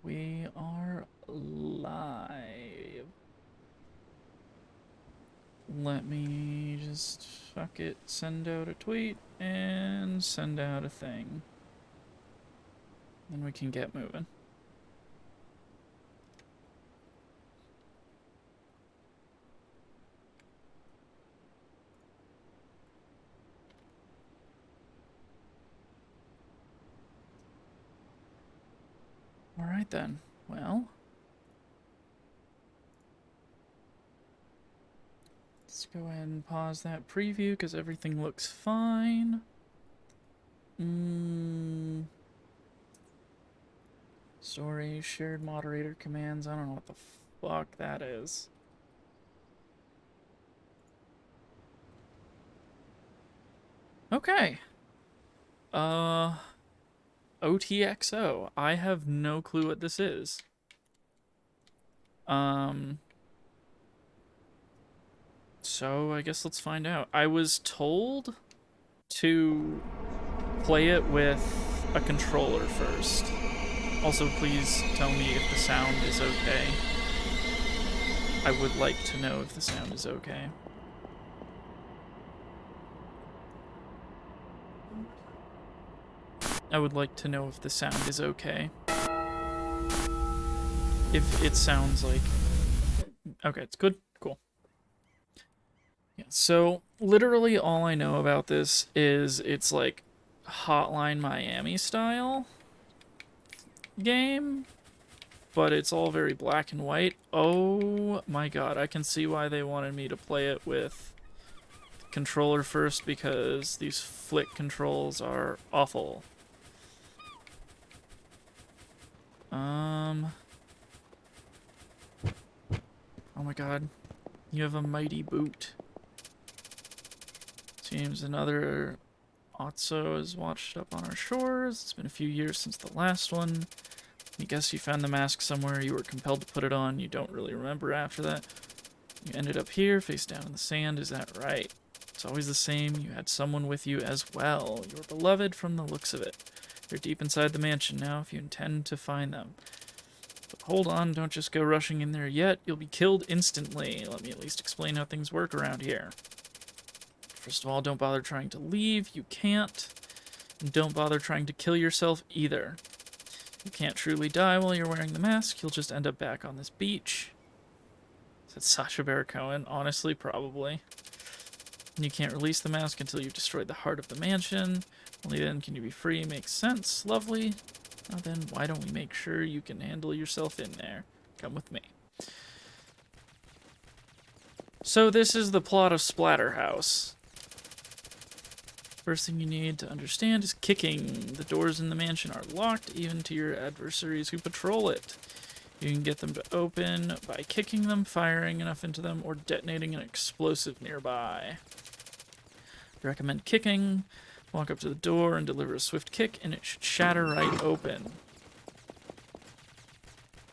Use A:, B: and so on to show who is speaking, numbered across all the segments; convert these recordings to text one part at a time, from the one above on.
A: We are live. Let me just fuck it, send out a tweet and send out a thing. Then we can get moving. All right then. Well, let's go ahead and pause that preview because everything looks fine. Story, shared moderator commands. I don't know what the fuck that is. Okay. OTXO. I have no clue what this is. So I guess let's find out. I was told to play it with a controller first. Also, please tell me if the sound is okay. I would like to know if the sound is okay. I would like to know if the sound is okay. If it sounds like... Okay, it's good. Cool. Yeah, so literally all I know about this is it's like Hotline Miami style game, but it's all very black and white. Oh my god, I can see why they wanted me to play it with controller first, because these flick controls are awful. Oh my god, you have a mighty boot. Seems another OTXO is washed up on our shores. It's been a few years since the last one. I guess you found the mask somewhere. You were compelled to put it on. You don't really remember after that. You ended up here, face down in the sand. Is that right? It's always the same. You had someone with you as well. You were beloved from the looks of it. You're deep inside the mansion now if you intend to find them. But hold on, don't just go rushing in there yet. You'll be killed instantly. Let me at least explain how things work around here. First of all, don't bother trying to leave. You can't. And don't bother trying to kill yourself either. You can't truly die while you're wearing the mask. You'll just end up back on this beach. Is that Sacha Baron Cohen? Honestly, probably. And you can't release the mask until you've destroyed the heart of the mansion. Only then can you be free. Makes sense. Lovely. Now then, why don't we make sure you can handle yourself in there? Come with me. So this is the plot of Splatterhouse. First thing you need to understand is kicking. The doors in the mansion are locked, even to your adversaries who patrol it. You can get them to open by kicking them, firing enough into them, or detonating an explosive nearby. I recommend kicking. Walk up to the door and deliver a swift kick, and it should shatter right open.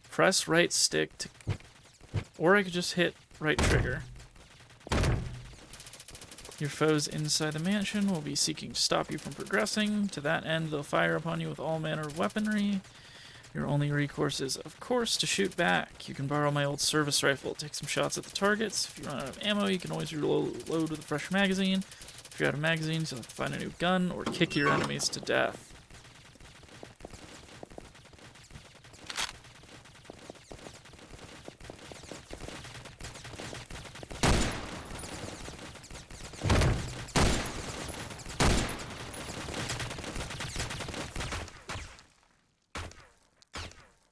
A: Press right stick to... Or I could just hit right trigger. Your foes inside the mansion will be seeking to stop you from progressing. To that end, they'll fire upon you with all manner of weaponry. Your only recourse is, of course, to shoot back. You can borrow my old service rifle. Take some shots at the targets. If you run out of ammo, you can always reload with a fresh magazine. If you're out of magazines, you'll have to find a new gun or kick your enemies to death.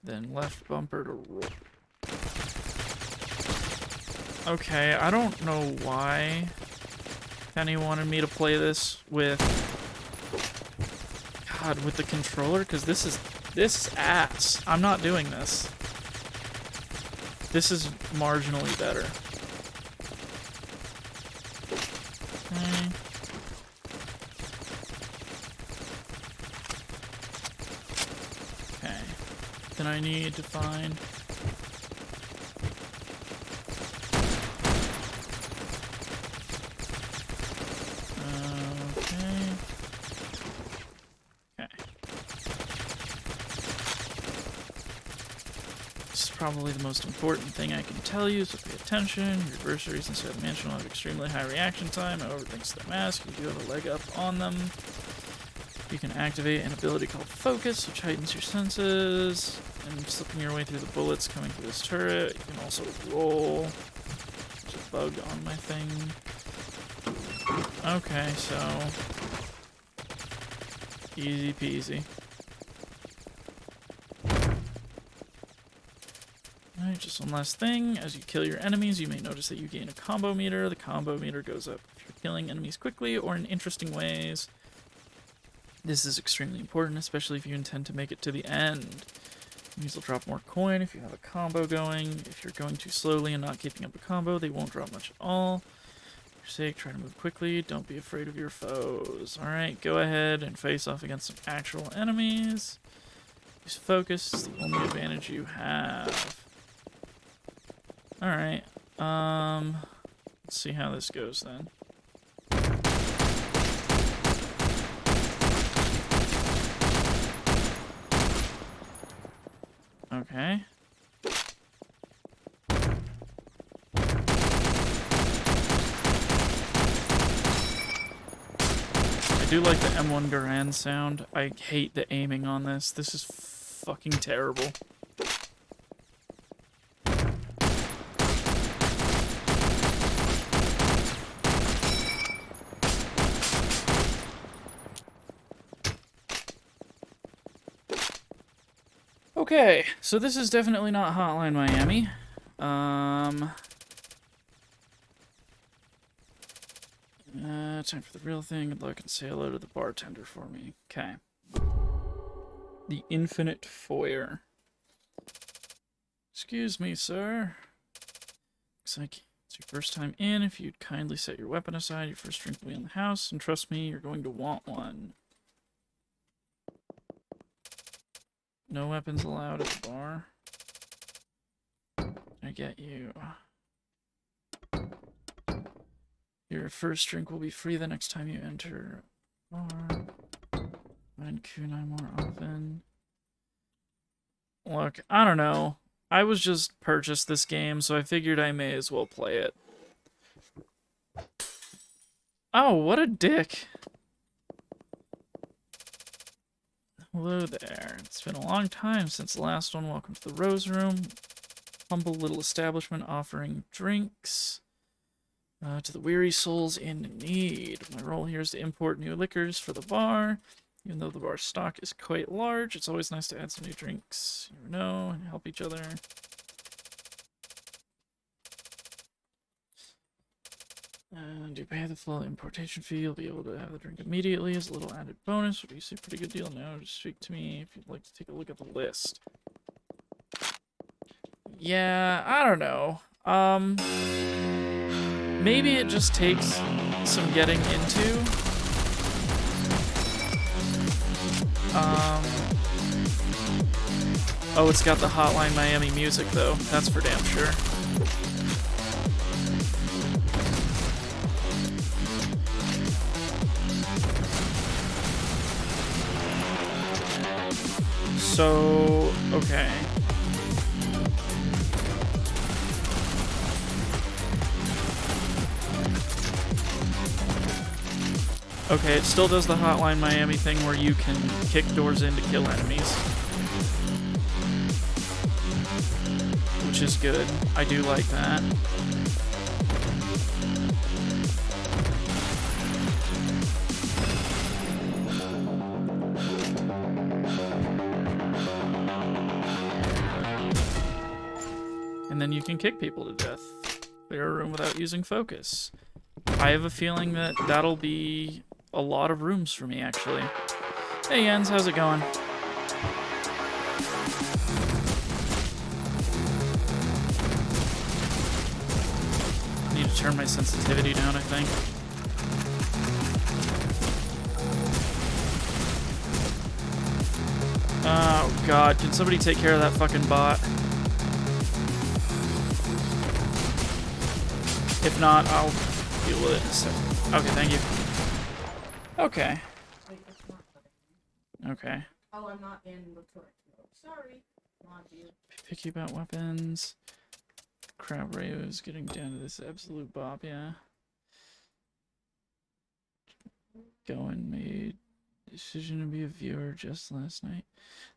A: Then left bumper to roll. Okay, I don't know why Penny wanted me to play this with... God, with the controller, because this is ass. I'm not doing this. This is marginally better. Okay. Okay. Then I need to find... This is probably the most important thing I can tell you, so pay attention. Your adversaries inside the mansion will have extremely high reaction time. However, thanks to their mask, you do have a leg up on them. You can activate an ability called Focus, which heightens your senses. And slipping your way through the bullets coming through this turret. You can also roll. There's a bug on my thing. Okay, so... easy peasy. Alright, just one last thing. As you kill your enemies, you may notice that you gain a combo meter. The combo meter goes up if you're killing enemies quickly or in interesting ways. This is extremely important, especially if you intend to make it to the end. Enemies will drop more coin if you have a combo going. If you're going too slowly and not keeping up the combo, they won't drop much at all. For your sake, try to move quickly. Don't be afraid of your foes. Alright, go ahead and face off against some actual enemies. Use focus, it's the only advantage you have. Alright, let's see how this goes then. Okay. I do like the M1 Garand sound. I hate the aiming on this. This is fucking terrible. Okay, so this is definitely not Hotline Miami. Time for the real thing. Good luck and say hello to the bartender for me. Okay. The Infinite Foyer. Excuse me, sir. Looks like it's your first time in. If you'd kindly set your weapon aside, your first drink will be in the house, and trust me, you're going to want one. No weapons allowed at the bar. I get you. Your first drink will be free the next time you enter a bar. Find kunai more often. Look, I don't know. I was just purchased this game, so I figured I may as well play it. Oh, what a dick. Hello there. It's been a long time since the last one. Welcome to the Rose Room. Humble little establishment offering drinks to the weary souls in need. My role here is to import new liquors for the bar. Even though the bar stock is quite large, it's always nice to add some new drinks. You never know, and help each other. And you pay the full importation fee, you'll be able to have the drink immediately as a little added bonus. Would you say pretty good deal? No, just speak to me if you'd like to take a look at the list. Yeah, I don't know. Maybe it just takes some getting into. Oh, it's got the Hotline Miami music, though. That's for damn sure. So, okay. Okay, it still does the Hotline Miami thing where you can kick doors in to kill enemies. Which is good. I do like that. And then you can kick people to death. Clear a room without using focus. I have a feeling that that'll be a lot of rooms for me, actually. Hey Jens, how's it going? I need to turn my sensitivity down, I think. Oh god, can somebody take care of that fucking bot? If not, I'll deal with it in a second. Okay, thank you. Okay.
B: Wait, it's not letting me.
A: Okay.
B: Oh, I'm not in the correct mode. Sorry.
A: Picky about weapons. Crab Ray is getting down to this absolute bop, yeah. Going made decision to be a viewer just last night.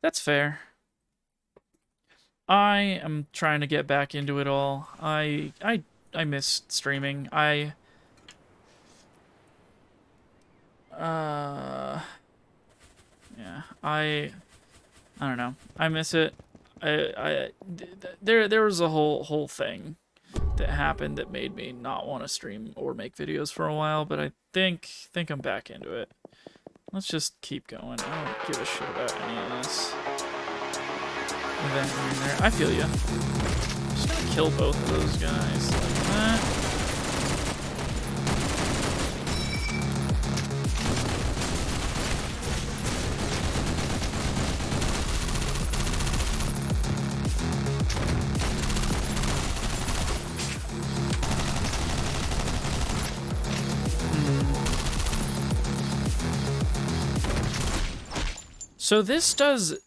A: That's fair. I am trying to get back into it all. I miss streaming. Yeah, I don't know. I miss it. There was a whole thing that happened that made me not want to stream or make videos for a while, but I think I'm back into it. Let's just keep going. I don't give a shit about any of this. Event in there. I feel you. Just gonna kill both of those guys like that. So this does...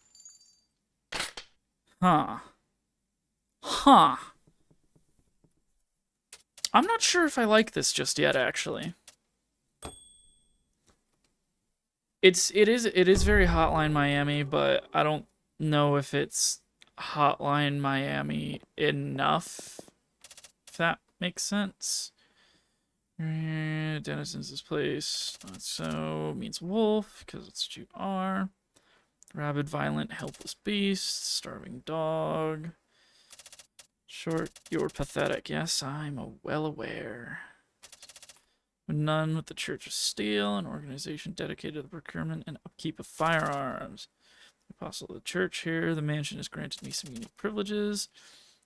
A: Huh. I'm not sure if I like this just yet, actually. It is very Hotline Miami, but I don't know if it's Hotline Miami enough, if that makes sense. Denizens this place. So means wolf, because it's what you are. Rabid, violent, helpless beast, starving dog. Short, you're pathetic. Yes, I'm well aware. None with the Church of Steel, an organization dedicated to the procurement and upkeep of firearms. Apostle of the Church here. The mansion has granted me some unique privileges.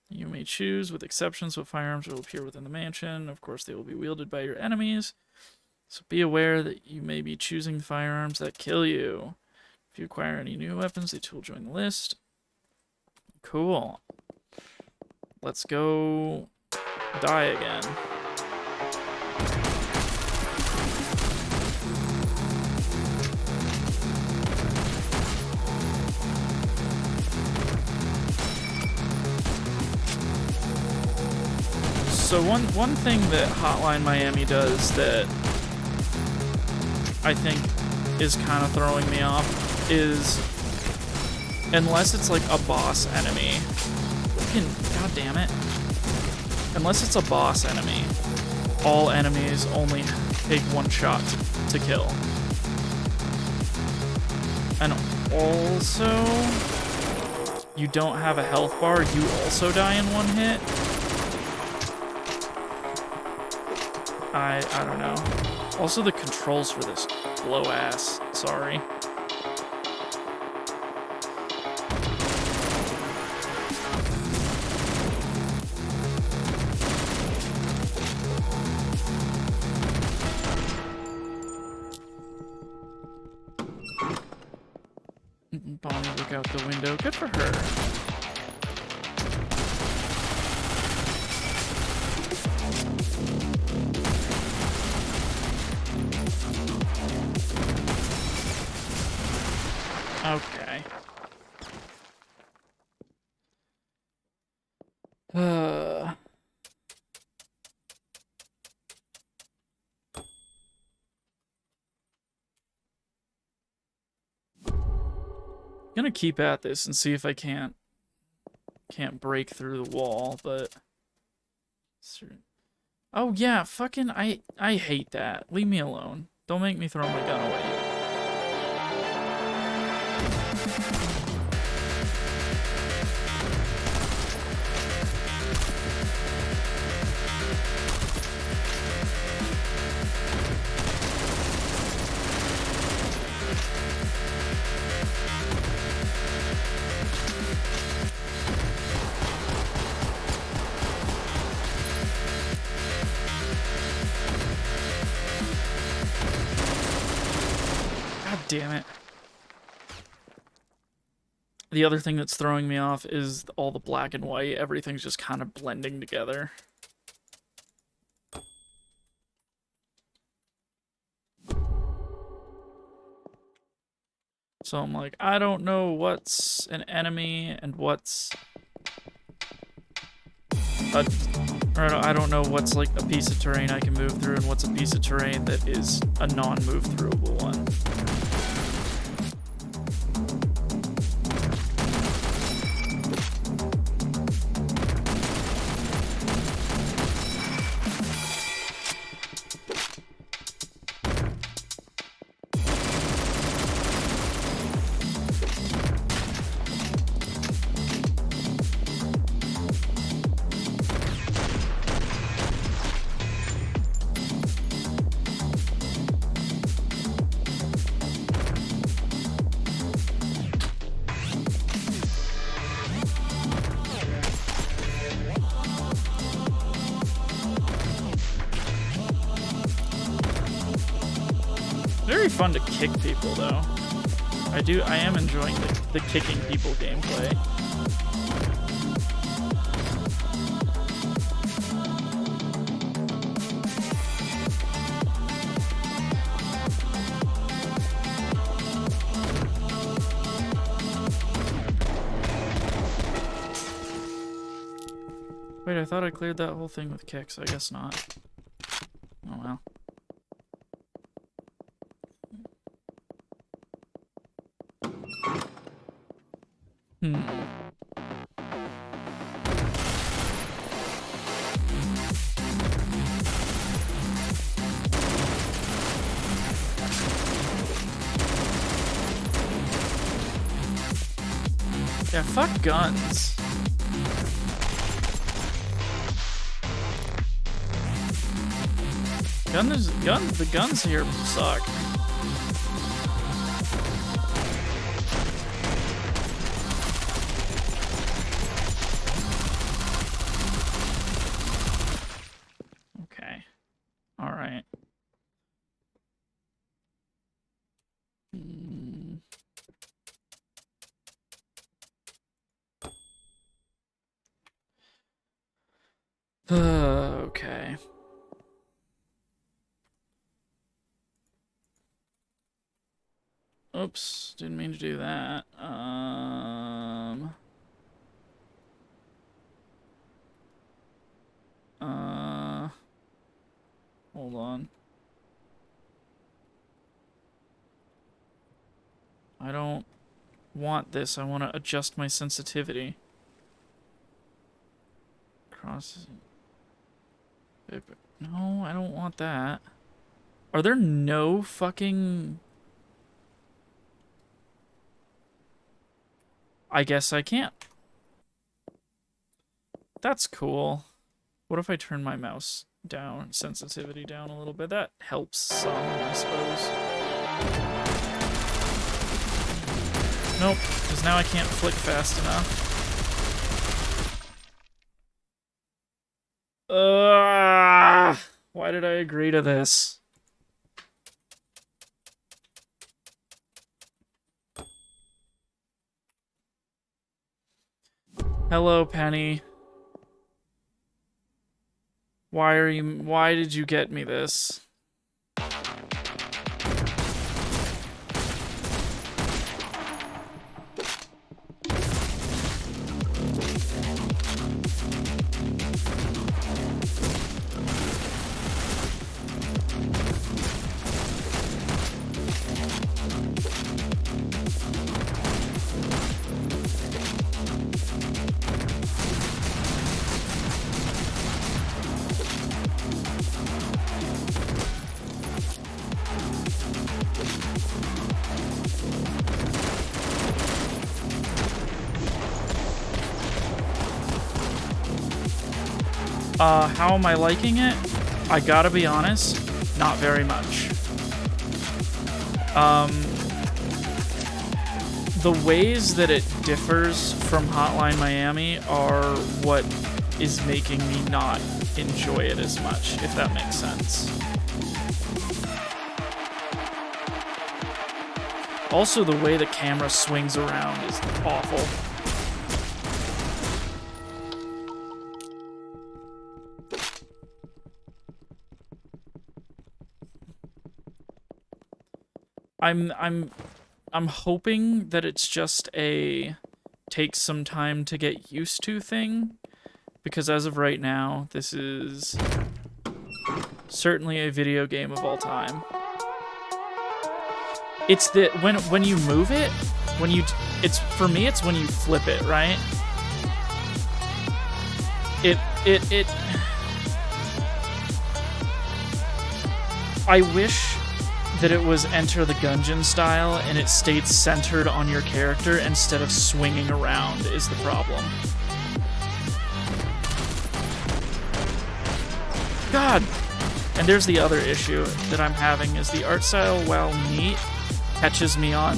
A: You may choose, with exceptions, what firearms will appear within the mansion. Of course, they will be wielded by your enemies. So be aware that you may be choosing firearms that kill you. If you acquire any new weapons, they too will join the list. Cool. Let's go die again. So one thing that Hotline Miami does that I think is kind of throwing me off is, unless it's like a boss enemy, god damn it, unless it's a boss enemy, all enemies only take one shot to kill. And also, you don't have a health bar, you also die in one hit. I don't know. Also, the controls for this blow ass. Sorry. Bonnie, look out the window. Good for her. Okay. Gonna keep at this and see if I can't break through the wall, but oh yeah, fucking I hate that. Leave me alone. Don't make me throw my gun away. Damn it. The other thing that's throwing me off is all the black and white. Everything's just kind of blending together. So I'm like, I don't know what's an enemy and what's a, or I don't know what's like a piece of terrain I can move through and what's a piece of terrain that is a non-move throughable one. Very fun to kick people, though. I am enjoying the kicking people gameplay. Wait, I thought I cleared that whole thing with kicks. I guess not. Oh well. Yeah, fuck guns. The guns here suck. Okay. All right. Okay. Oops, didn't mean to do that. Hold on. I don't want this. I want to adjust my sensitivity. Cross. No, I don't want that. Are there no fucking... I guess I can't. That's cool. What if I turn my mouse down, sensitivity down a little bit? That helps some, I suppose. Nope, because now I can't flick fast enough. Why did I agree to this? Hello, Penny. Why did you get me this? How am I liking it? I gotta be honest, not very much. The ways that it differs from Hotline Miami are what is making me not enjoy it as much, if that makes sense. Also, the way the camera swings around is awful. I'm I'm hoping that it's just a takes some time to get used to thing, because as of right now, this is certainly a video game of all time. It's that when you move it, for me it's when you flip it, right? I wish that it was Enter the Gungeon style and it stayed centered on your character instead of swinging around is the problem. God! And there's the other issue that I'm having is the art style, while neat, catches me on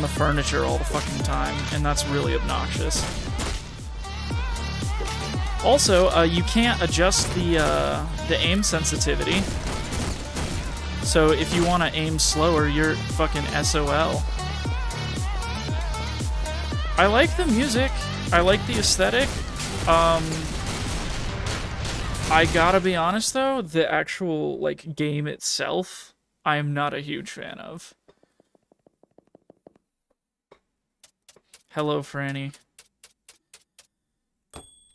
A: the furniture all the fucking time, and that's really obnoxious. Also, you can't adjust the aim sensitivity. So if you want to aim slower, you're fucking SOL. I like the music. I like the aesthetic. I gotta be honest though, the actual like game itself, I am not a huge fan of. Hello, Franny.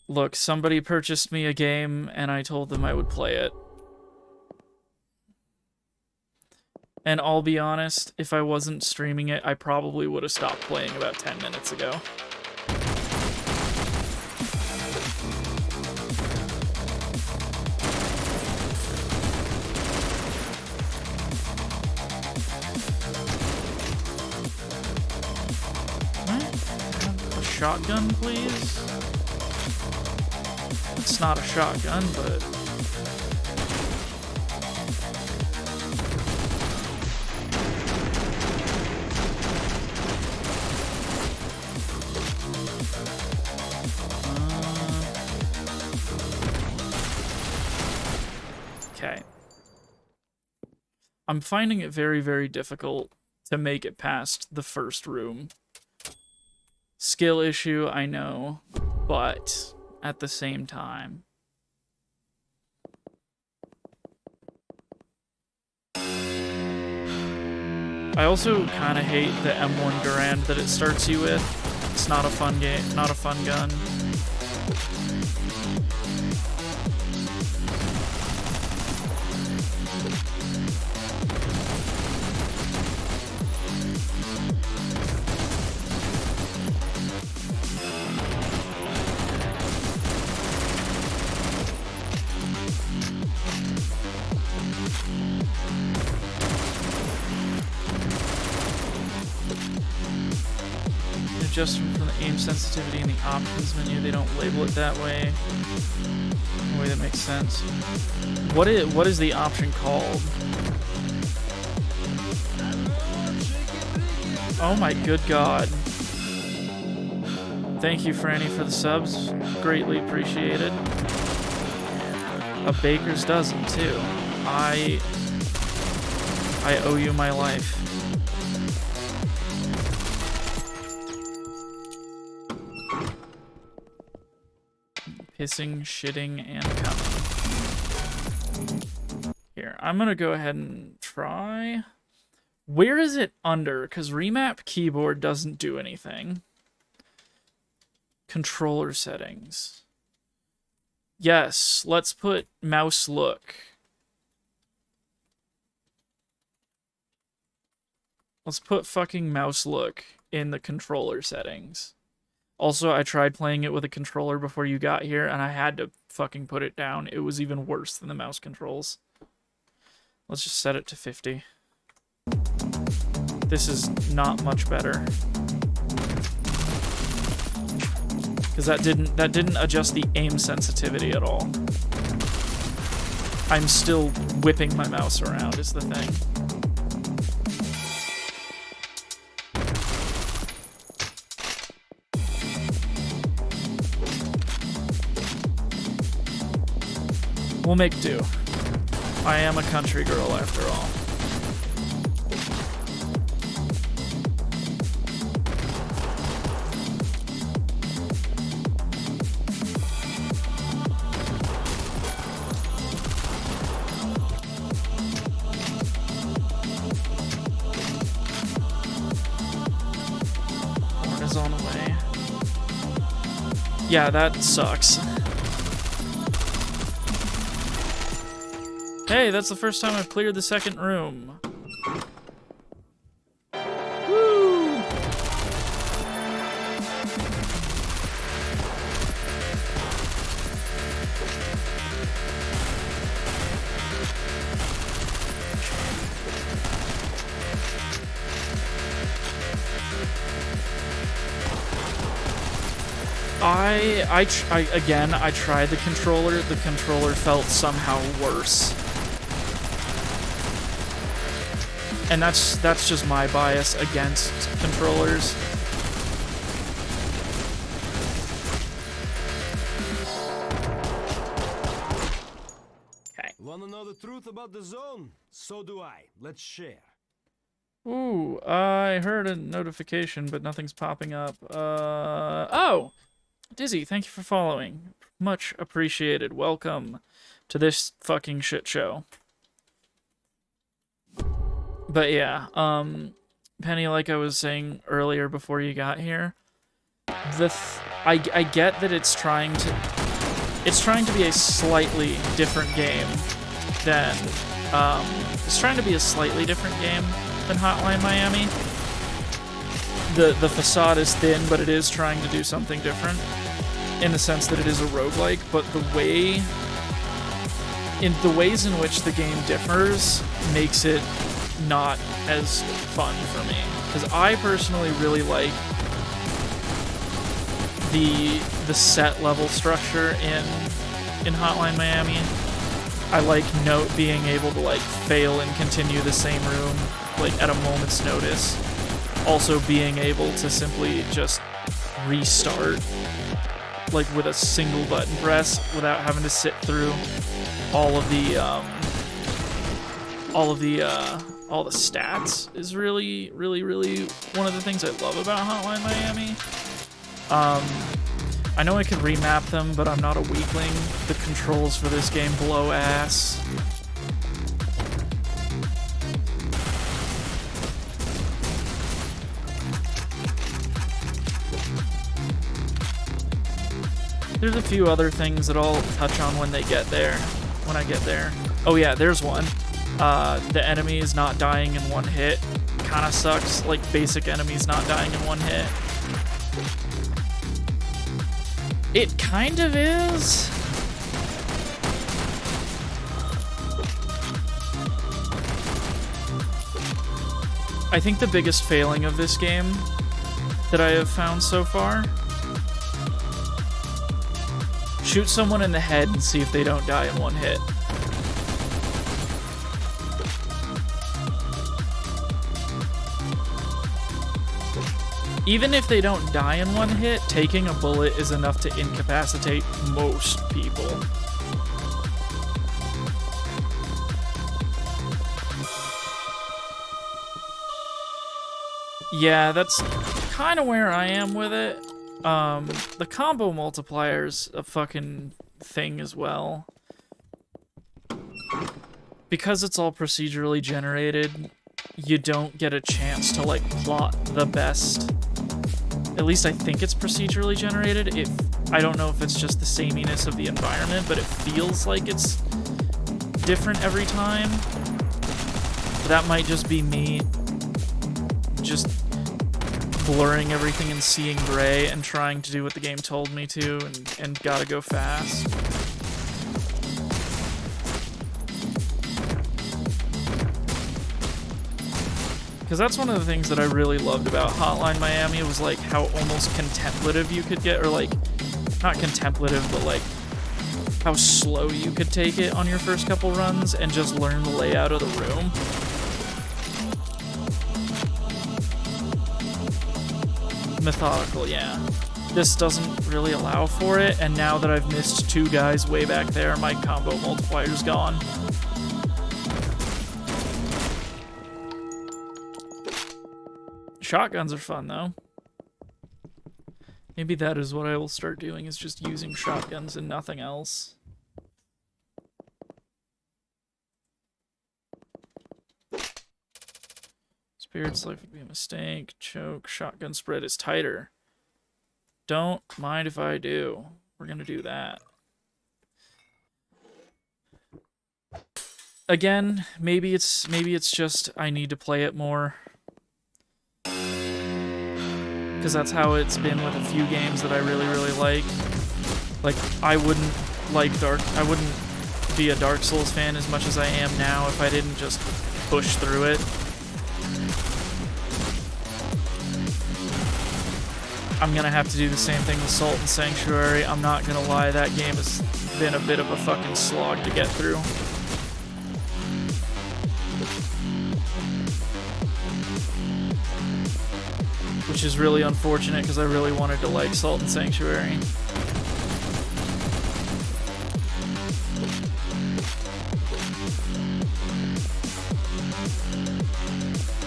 A: Look, somebody purchased me a game, and I told them I would play it. And I'll be honest, if I wasn't streaming it, I probably would have stopped playing about 10 minutes ago. A shotgun, please? It's not a shotgun, but... Okay. I'm finding it very, very difficult to make it past the first room. Skill issue, I know, but... at the same time. I also kind of hate the M1 Garand that it starts you with. It's not a fun game, not a fun gun. Adjustment from the aim sensitivity in the options menu. They don't label it that way. In a way that makes sense. What is the option called? Oh my good god. Thank you, Franny, for the subs. Greatly appreciated. A baker's dozen, too. I owe you my life. Pissing, shitting, and coming. Here, I'm gonna go ahead and try. Where is it under? Because remap keyboard doesn't do anything. Controller settings. Yes, let's put mouse look. Let's put fucking mouse look in the controller settings. Also, I tried playing it with a controller before you got here, and I had to fucking put it down. It was even worse than the mouse controls. Let's just set it to 50. This is not much better. Because that didn't adjust the aim sensitivity at all. I'm still whipping my mouse around is the thing. We'll make do. I am a country girl after all. is on the way. Yeah, that sucks. Hey, that's the first time I've cleared the second room. Woo! Again, I tried the controller. The controller felt somehow worse. And that's just my bias against controllers. Okay.
B: Wanna know the truth about the zone? So do I. Let's share.
A: Ooh, I heard a notification, but nothing's popping up. Oh! Dizzy, thank you for following. Much appreciated. Welcome to this fucking shit show. But yeah, Penny, like I was saying earlier before you got here, I get that it's trying to be a slightly different game than, it's trying to be a slightly different game than Hotline Miami. The facade is thin, but it is trying to do something different in the sense that it is a roguelike, but the ways in which the game differs makes it not as fun for me. Because I personally really like the set level structure in Hotline Miami. I like Note being able to like fail and continue the same room like at a moment's notice. Also being able to simply just restart like with a single button press without having to sit through all the stats is really one of the things I love about Hotline Miami. I know I could remap them, but I'm not a weakling. The controls for this game blow ass. There's a few other things that I'll touch on when I get there. Oh yeah, there's one. The enemies not dying in one hit kinda sucks. Like, basic enemies not dying in one hit. It kind of is. I think the biggest failing of this game that I have found so far: shoot someone in the head and see if they don't die in one hit. Even if they don't die in one hit, taking a bullet is enough to incapacitate most people. Yeah, that's kind of where I am with it. The combo multiplier's a fucking thing as well. Because it's all procedurally generated, you don't get a chance to, like, plot the best. At least I think it's procedurally generated. I don't know if it's just the sameness of the environment, but it feels like it's different every time. But that might just be me just blurring everything and seeing gray and trying to do what the game told me to and gotta go fast. Because that's one of the things that I really loved about Hotline Miami was like how almost contemplative you could get, or like, not contemplative, but like how slow you could take it on your first couple runs and just learn the layout of the room. Methodical, yeah. This doesn't really allow for it, and now that I've missed two guys way back there, my combo multiplier's gone. Shotguns are fun, though. Maybe that is what I will start doing, is just using shotguns and nothing else. Spirit's life would be a mistake. Choke. Shotgun spread is tighter. Don't mind if I do. We're gonna do that. Again, maybe it's just I need to play it more. Because that's how it's been with a few games that I really, really like. Like, I wouldn't be a Dark Souls fan as much as I am now if I didn't just push through it. I'm gonna have to do the same thing with Salt and Sanctuary. I'm not gonna lie, that game has been a bit of a fucking slog to get through. Which is really unfortunate because I really wanted to like Salt and Sanctuary.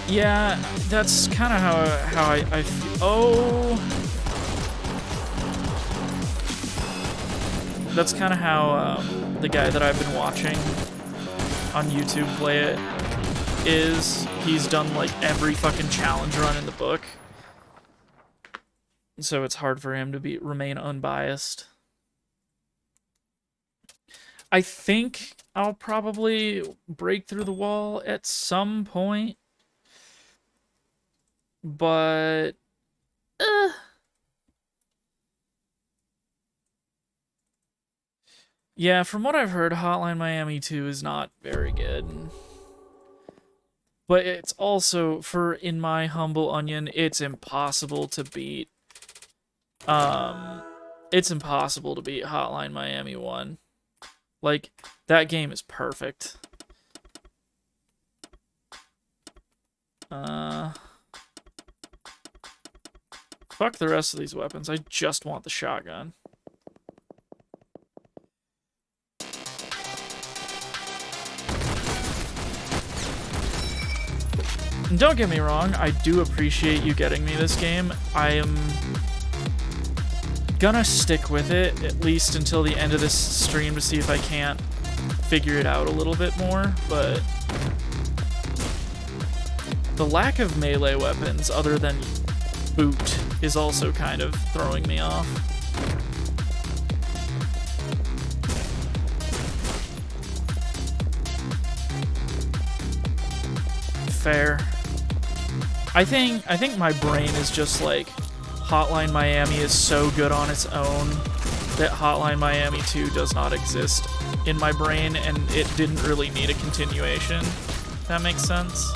A: Yeah, that's kind of how I feel. Oh, that's kind of how the guy that I've been watching on YouTube play it is. He's done like every fucking challenge run in the book, so it's hard for him to remain unbiased. I think I'll probably break through the wall at some point. But yeah, from what I've heard, Hotline Miami 2 is not very good. But it's also, in my humble onion, it's impossible to beat. It's impossible to beat Hotline Miami 1. Like, that game is perfect. Fuck the rest of these weapons. I just want the shotgun. And don't get me wrong, I do appreciate you getting me this game. I am gonna stick with it, at least until the end of this stream, to see if I can't figure it out a little bit more, but the lack of melee weapons, other than boot, is also kind of throwing me off. Fair. I think my brain is just like, Hotline Miami is so good on its own that Hotline Miami 2 does not exist in my brain, and it didn't really need a continuation. That makes sense?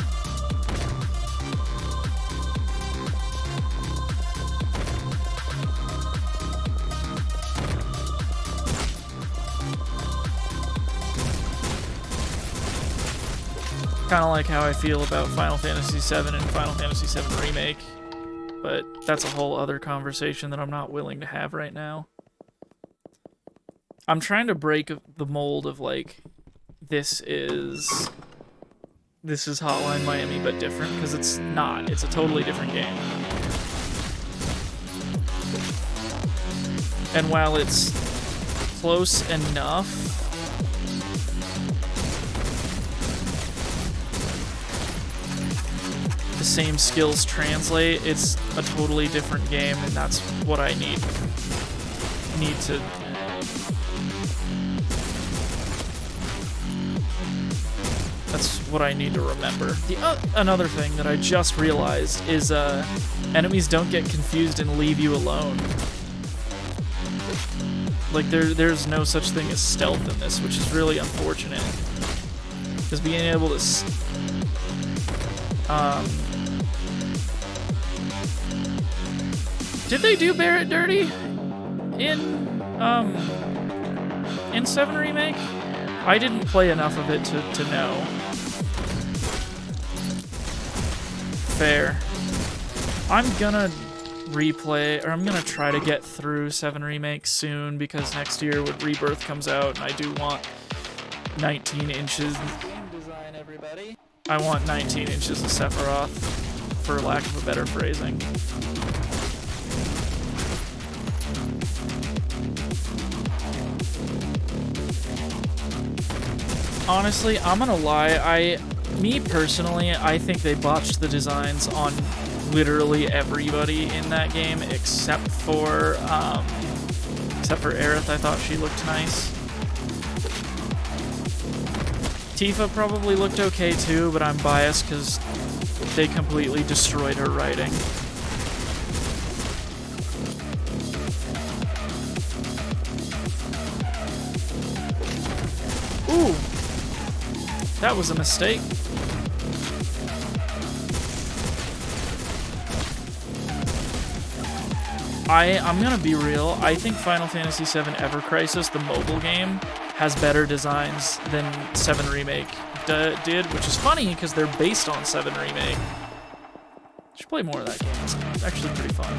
A: Kind of like how I feel about Final Fantasy VII and Final Fantasy VII Remake, but that's a whole other conversation that I'm not willing to have right now. I'm trying to break the mold of, like, this is Hotline Miami but different, because it's not. It's a totally different game. And while it's close enough, the same skills translate, it's a totally different game, and that's what I need to that's what I need to remember. Another thing that I just realized is enemies don't get confused and leave you alone. Like, there's no such thing as stealth in this, which is really unfortunate. Because being able to did they do Barrett dirty in 7 Remake? I didn't play enough of it to know. Fair. I'm gonna replay, or I'm gonna try to get through 7 Remake soon, because next year when Rebirth comes out, and I do want 19 inches. Design, everybody. I want 19 inches of Sephiroth, for lack of a better phrasing. Honestly, I'm gonna lie, me personally, I think they botched the designs on literally everybody in that game except for Aerith. I thought she looked nice. Tifa probably looked okay too, but I'm biased because they completely destroyed her writing. Ooh! That was a mistake. I'm gonna be real. I think Final Fantasy VII Ever Crisis, the mobile game, has better designs than 7 Remake did, which is funny because they're based on 7 Remake. Should play more of that game. It's actually pretty fun.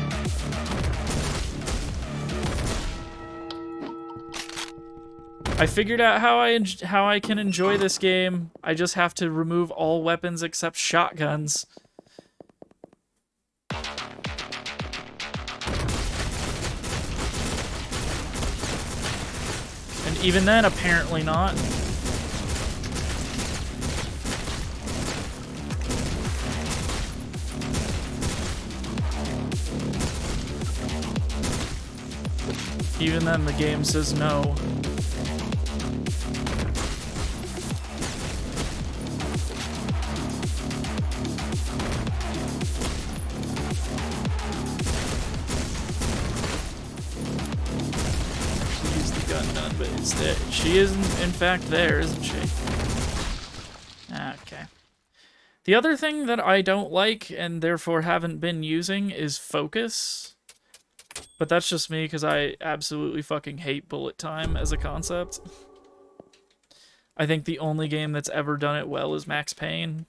A: I figured out how I can enjoy this game. I just have to remove all weapons except shotguns. And even then, apparently not. Even then, the game says no. She is, in fact, there, isn't she? Okay. The other thing that I don't like, and therefore haven't been using, is focus. But that's just me, because I absolutely fucking hate bullet time as a concept. I think the only game that's ever done it well is Max Payne.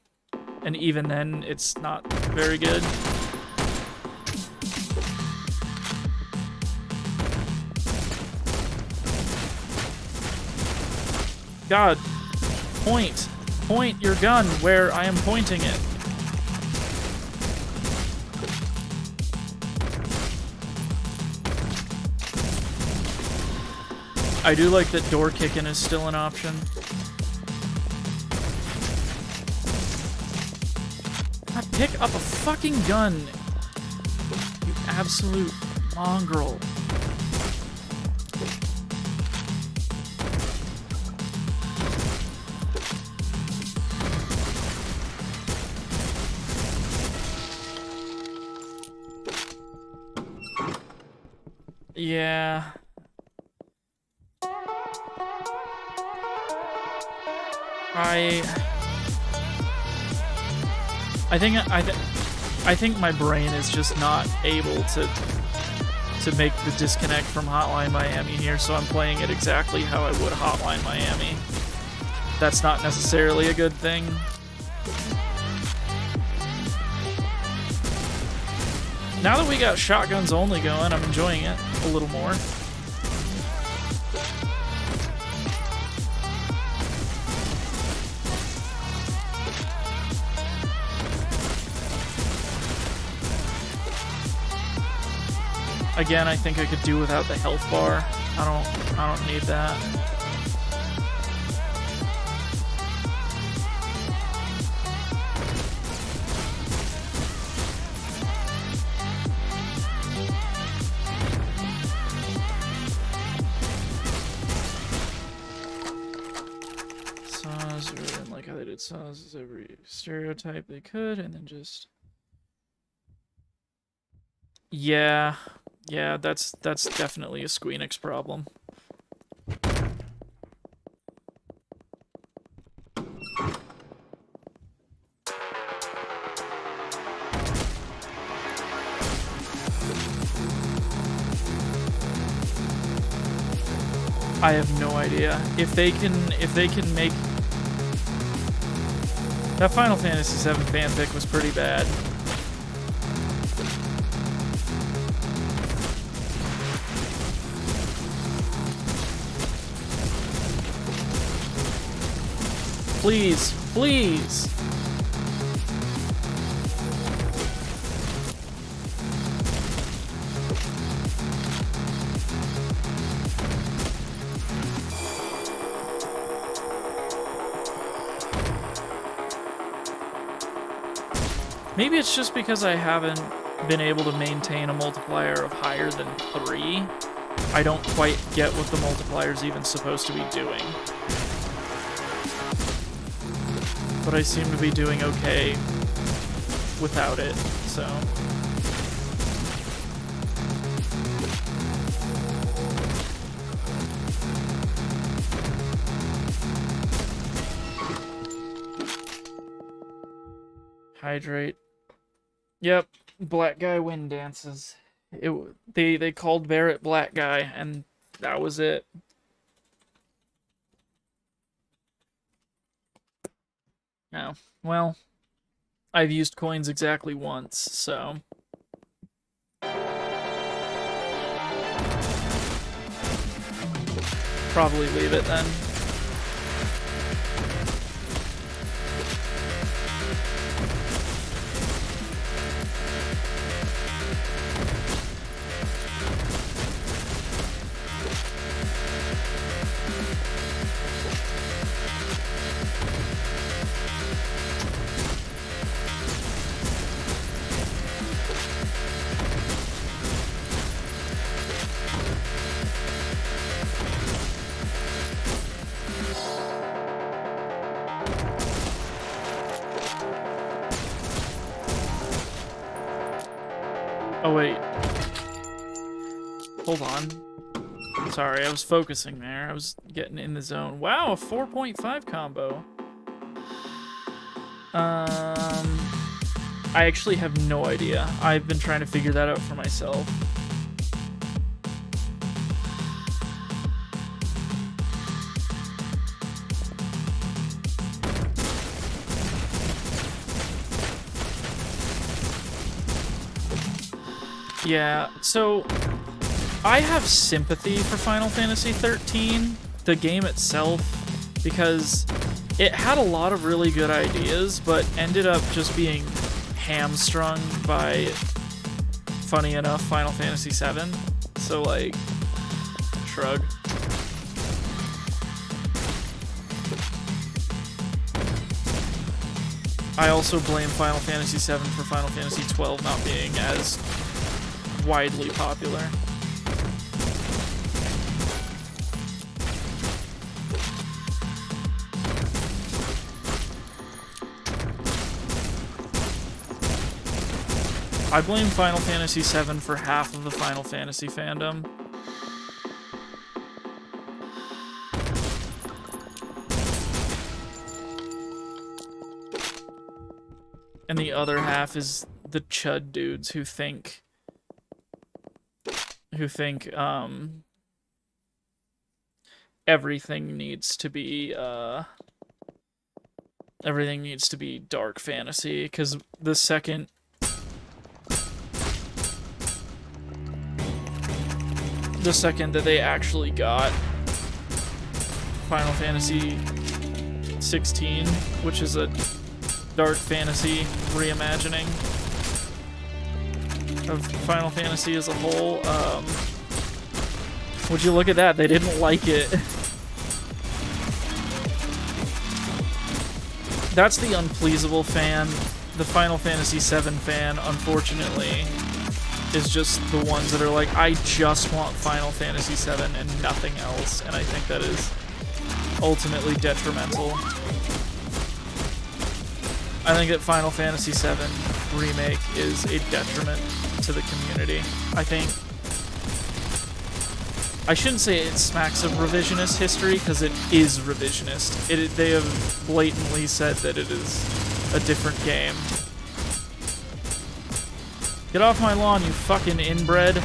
A: And even then, it's not very good. God, point your gun where I am pointing it. I do like that door kicking is still an option. God, pick up a fucking gun, you absolute mongrel. Yeah. I think my brain is just not able to make the disconnect from Hotline Miami here, so I'm playing it exactly how I would Hotline Miami. That's not necessarily a good thing. Now that we got shotguns only going, I'm enjoying it a little more. Again, I think I could do without the health bar. I don't need that. Saws every stereotype they could, and then just yeah, that's definitely a Squeenix problem. I have no idea if they can make. That Final Fantasy VII fanfic was pretty bad. Please, please. Maybe it's just because I haven't been able to maintain a multiplier of higher than 3. I don't quite get what the multiplier's even supposed to be doing. But I seem to be doing okay without it, so... Hydrate. Yep, black guy wind dances. They called Barrett black guy, and that was it. No, well, I've used coins exactly once, so probably leave it then. Oh, wait. Hold on. Sorry, I was focusing there. I was getting in the zone. Wow, a 4.5 combo. I actually have no idea. I've been trying to figure that out for myself. Yeah, so I have sympathy for Final Fantasy XIII, the game itself, because it had a lot of really good ideas, but ended up just being hamstrung by, funny enough, Final Fantasy VII. So, like, shrug. I also blame Final Fantasy VII for Final Fantasy XII not being as widely popular. I blame Final Fantasy VII for half of the Final Fantasy fandom. And the other half is the chud dudes who think everything needs to be dark fantasy, because the second that they actually got Final Fantasy 16, which is a dark fantasy reimagining of Final Fantasy as a whole, would you look at that? They didn't like it. That's the unpleasable fan. The Final Fantasy VII fan, unfortunately, is just the ones that are like, I just want Final Fantasy VII and nothing else, and I think that is ultimately detrimental. I think that Final Fantasy VII Remake is a detriment to the community. I shouldn't say it smacks of revisionist history, because it is revisionist. They have blatantly said that it is a different game. Get off my lawn, you fucking inbred.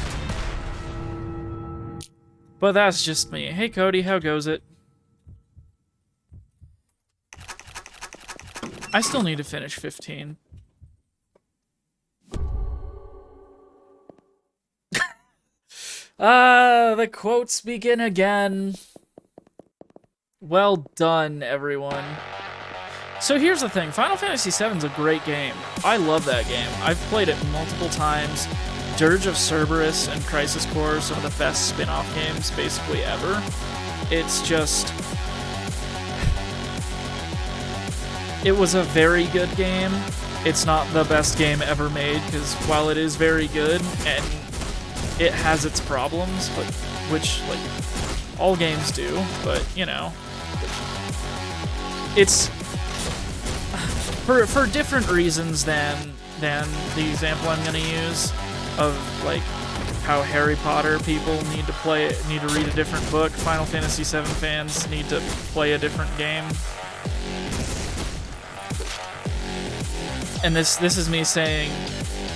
A: But that's just me. Hey Cody, how goes it? I still need to finish 15. The quotes begin again. Well done, everyone. So here's the thing, Final Fantasy VII is a great game. I love that game. I've played it multiple times. Dirge of Cerberus and Crisis Core are some of the best spin-off games basically ever. It's just... it was a very good game, it's not the best game ever made, because while it is very good and it has its problems, but which like all games do, but you know, it's for different reasons than the example I'm gonna use of like how Harry Potter people need to read a different book. Final Fantasy VII fans need to play a different game. And this is me saying,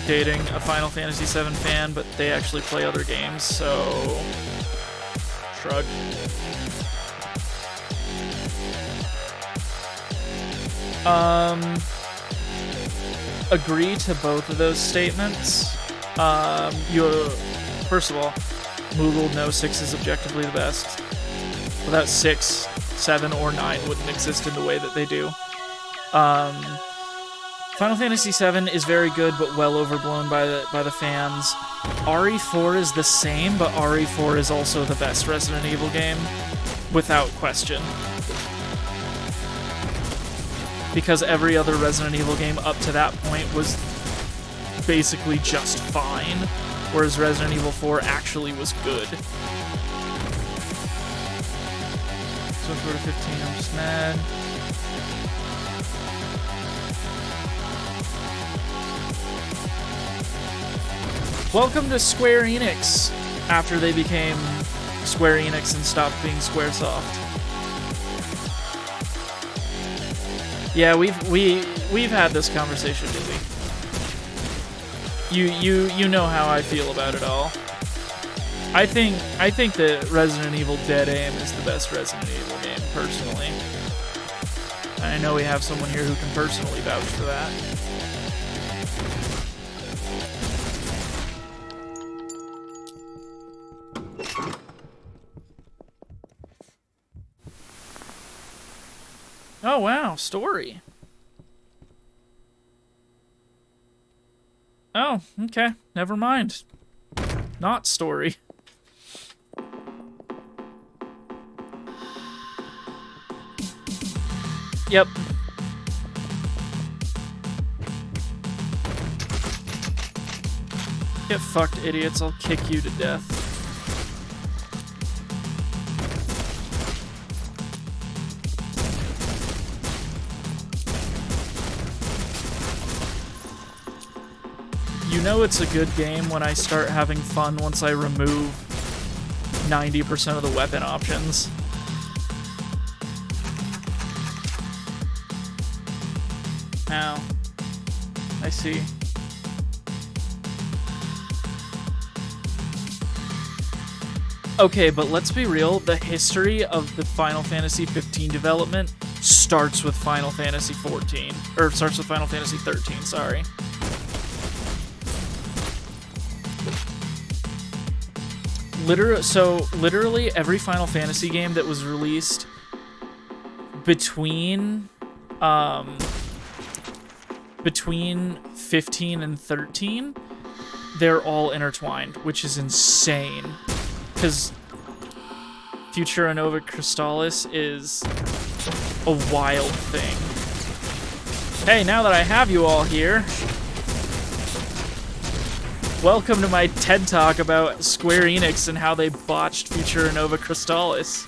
A: dating a Final Fantasy VII fan, but they actually play other games, so shrug. Agree to both of those statements. First of all, Moogle no 6 is objectively the best. Without 6, 7, or 9 wouldn't exist in the way that they do. Final Fantasy VII is very good, but well overblown by the fans. RE4 is the same, but RE4 is also the best Resident Evil game, without question. Because every other Resident Evil game up to that point was basically just fine, whereas Resident Evil 4 actually was good. So if we're to 15, I'm just mad. Welcome to Square Enix, after they became Square Enix and stopped being Squaresoft. Yeah, we've had this conversation, Dizzy. You know how I feel about it all. I think that Resident Evil Dead Aim is the best Resident Evil game, personally. I know we have someone here who can personally vouch for that. Oh wow, story. Oh, okay, never mind. Not story. Yep. Get fucked, idiots. I'll kick you to death. You know it's a good game when I start having fun once I remove 90% of the weapon options. Now, I see. Okay, but let's be real, the history of the Final Fantasy 15 development starts with Final Fantasy 14. Or starts with Final Fantasy 13, sorry. Literally every Final Fantasy game that was released between 15 and 13, they're all intertwined, which is insane. Because Futura Nova Crystallis is a wild thing. Hey, now that I have you all here, welcome to my TED Talk about Square Enix and how they botched Futura Nova Crystallis.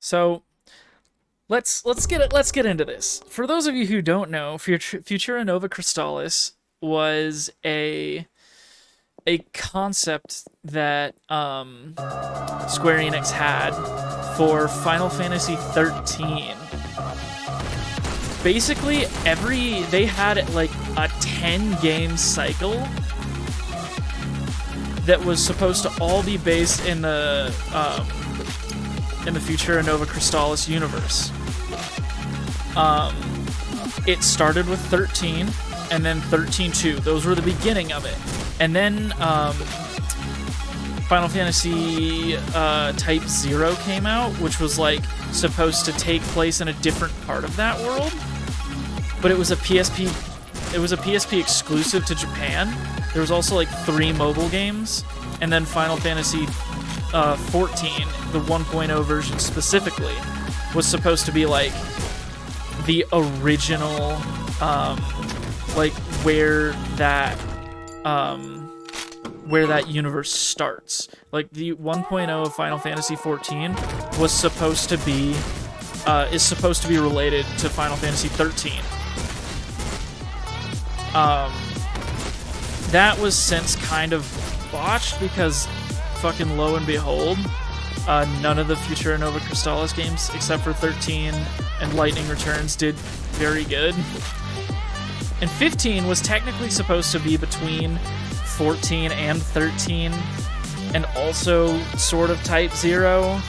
A: So, let's get into this. For those of you who don't know, Futura Nova Crystallis was a concept that Square Enix had for Final Fantasy 13. Basically, they had like a 10-game cycle that was supposed to all be based in the Futura Nova Crystallis universe. It started with 13, and then 13-2. Those were the beginning of it. And then Final Fantasy Type 0 came out, which was like supposed to take place in a different part of that world. But it was a PSP it was a PSP exclusive to Japan. There was also like 3 mobile games, and then Final Fantasy 14, the 1.0 version specifically, was supposed to be like the original, like where that universe starts. Like the 1.0 of Final Fantasy 14 was supposed to be is supposed to be related to Final Fantasy 13. That was since kind of botched because fucking lo and behold, none of the Futura Nova Crystallis games except for 13 and Lightning Returns did very good. And 15 was technically supposed to be between 14 and 13 and also sort of Type 0,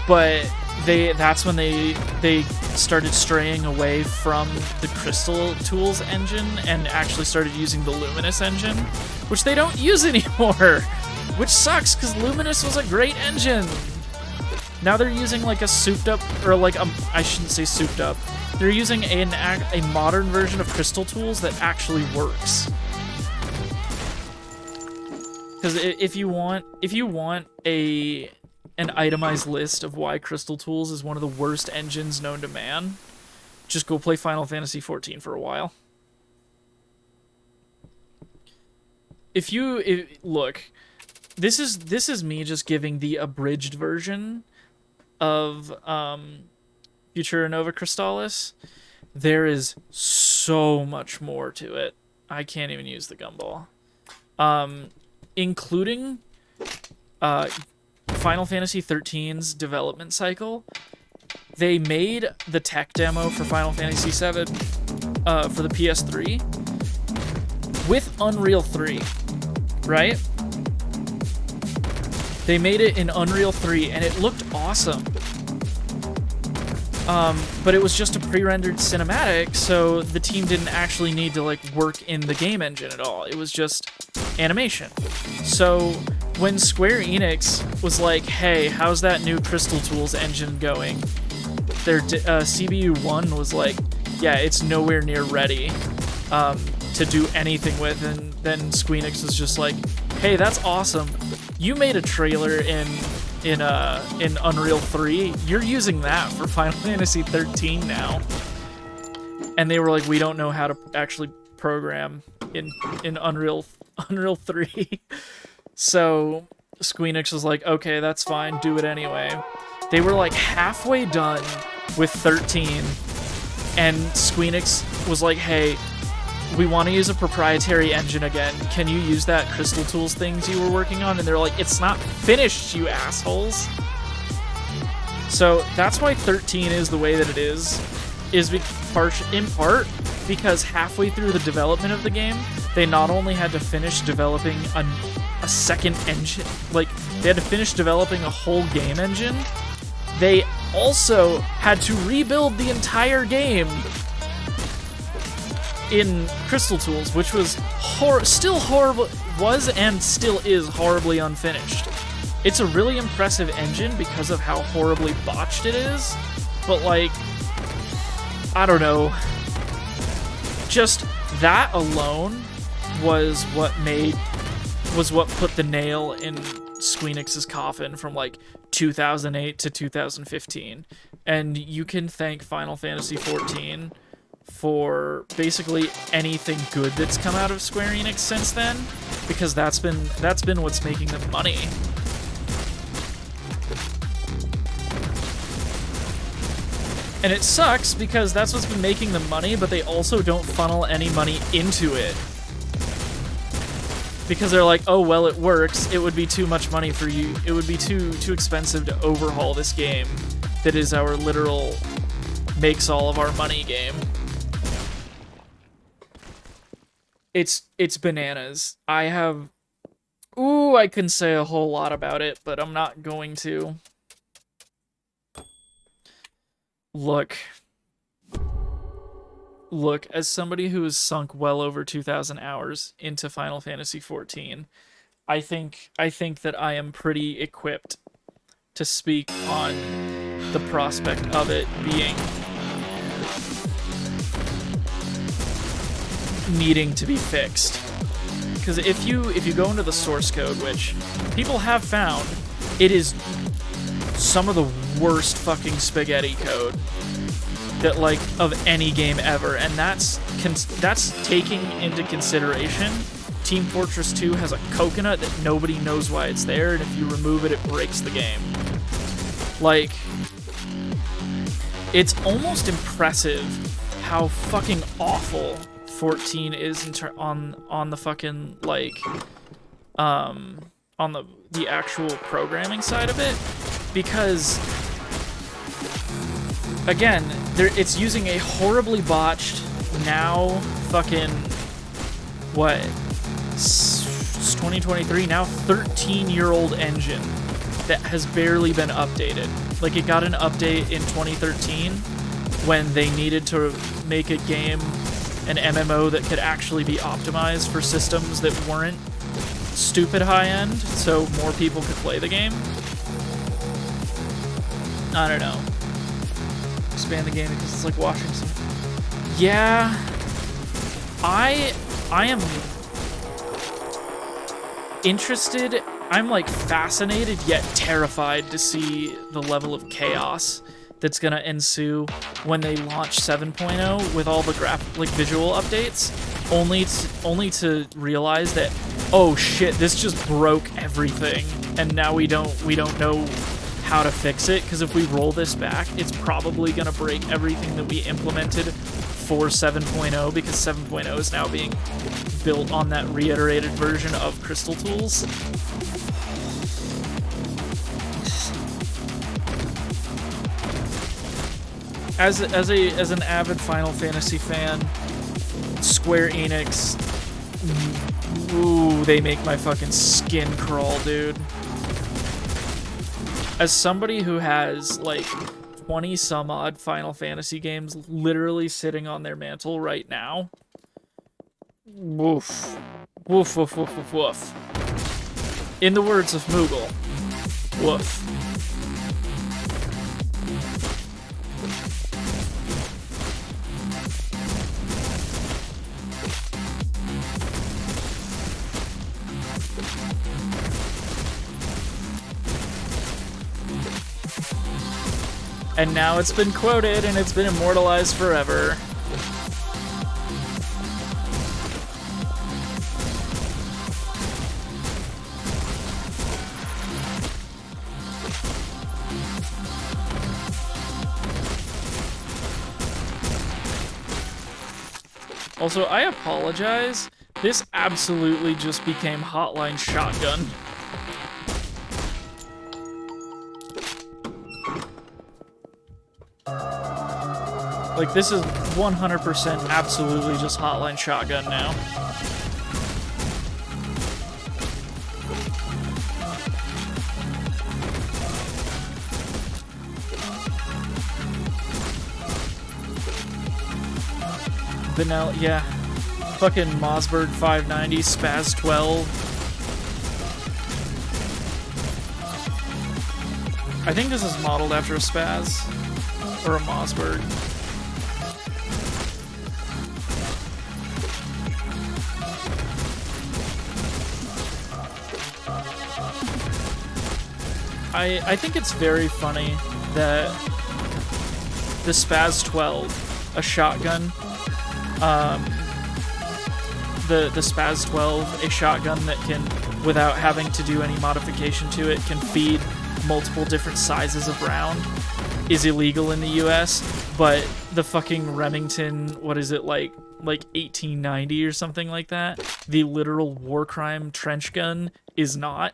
A: but that's when they started straying away from the Crystal Tools engine and actually started using the Luminous engine, which they don't use anymore, which sucks because Luminous was a great engine. Now they're using like a souped up, or like I shouldn't say souped up, they're using a modern version of Crystal Tools that actually works. Because if you want an itemized list of why Crystal Tools is one of the worst engines known to man, just go play Final Fantasy XIV for a while. Look, this is me just giving the abridged version of Futura Nova Crystallis. There is so much more to it. I can't even use the gumball. Including Final Fantasy XIII's development cycle. They made the tech demo for Final Fantasy VII for the PS3 with Unreal 3, right? They made it in Unreal 3 and it looked awesome. But it was just a pre-rendered cinematic, so the team didn't actually need to like work in the game engine at all. It was just animation. So when Square Enix was like, hey, how's that new Crystal Tools engine going? Their CBU1 was like, yeah, it's nowhere near ready to do anything with. And then Square Enix was just like, hey, that's awesome. You made a trailer in Unreal 3. You're using that for Final Fantasy 13 now. And they were like, we don't know how to actually program in Unreal 3. So Square Enix was like, okay, that's fine, do it anyway. They were like halfway done with 13, and Square Enix was like, hey, we want to use a proprietary engine again. Can you use that Crystal Tools things you were working on? And they're like, it's not finished, you assholes. So that's why 13 is the way that it is in part because halfway through the development of the game, they not only had to finish developing a second engine, like they had to finish developing a whole game engine, they also had to rebuild the entire game in Crystal Tools, which was still horrible, was and still is horribly unfinished. It's a really impressive engine because of how horribly botched it is, but like, I don't know, just that alone was what put the nail in Square Enix's coffin from like 2008 to 2015. And you can thank Final Fantasy XIV for basically anything good that's come out of Square Enix since then, because that's been what's making them money. And it sucks because that's what's been making them money, but they also don't funnel any money into it. Because they're like, oh, well, it works. It would be too much money for you. It would be too expensive to overhaul this game that is our literal makes all of our money game. It's bananas. I can say a whole lot about it, but I'm not going to. Look, as somebody who has sunk well over 2,000 hours into Final Fantasy XIV, I think that I am pretty equipped to speak on the prospect of it being needing to be fixed. Because if you go into the source code, which people have found, it is some of the worst fucking spaghetti code that like of any game ever, and that's taking into consideration Team Fortress 2 has a coconut that nobody knows why it's there, and if you remove it, it breaks the game. Like, it's almost impressive how fucking awful 14 is on the fucking, like, on the actual programming side of it, because, again, it's using a horribly botched, now fucking, what, it's 2023, now 13-year-old engine that has barely been updated. Like, it got an update in 2013 when they needed to make a game, an MMO that could actually be optimized for systems that weren't stupid high-end, so more people could play the game. I don't know. Expand the game because it's like watching some... Yeah, I am interested. I'm like fascinated yet terrified to see the level of chaos that's gonna ensue when they launch 7.0 with all the visual updates, only to realize that, oh shit, this just broke everything, and now we don't know how to fix it, because if we roll this back, it's probably gonna break everything that we implemented for 7.0, because 7.0 is now being built on that reiterated version of Crystal Tools. As an avid Final Fantasy fan, Square Enix, ooh, they make my fucking skin crawl, dude. As somebody who has like 20 some odd Final Fantasy games literally sitting on their mantle right now, woof, woof, woof, woof, woof, woof. In the words of Moogle, woof. And now it's been quoted and it's been immortalized forever. Also, I apologize. This absolutely just became Hotline Shotgun. Like, this is 100% absolutely just Hotline Shotgun now. Vanilla, yeah. Fucking Mossberg 590, Spaz 12. I think this is modeled after a Spaz. Or a Mossberg. I think it's very funny that the Spaz 12, a shotgun, the Spaz 12, a shotgun that can, without having to do any modification to it, can feed multiple different sizes of round, is illegal in the US, but the fucking Remington, what is it, like 1890 or something like that, the literal war crime trench gun is not.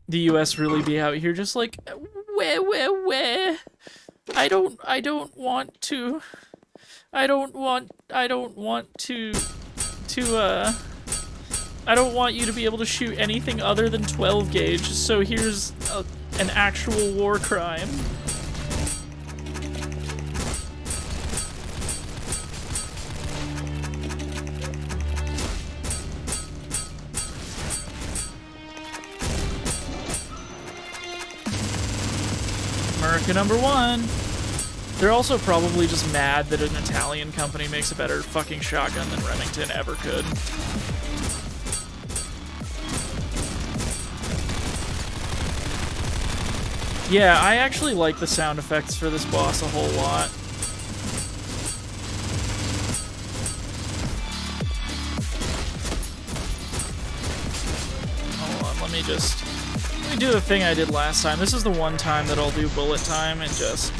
A: The US really be out here just like, where? I don't want to I don't want you to be able to shoot anything other than 12 gauge, so here's an actual war crime. America #1. They're also probably just mad that an Italian company makes a better fucking shotgun than Remington ever could. Yeah, I actually like the sound effects for this boss a whole lot. Hold on, let me do the thing I did last time. This is the one time that I'll do bullet time and just...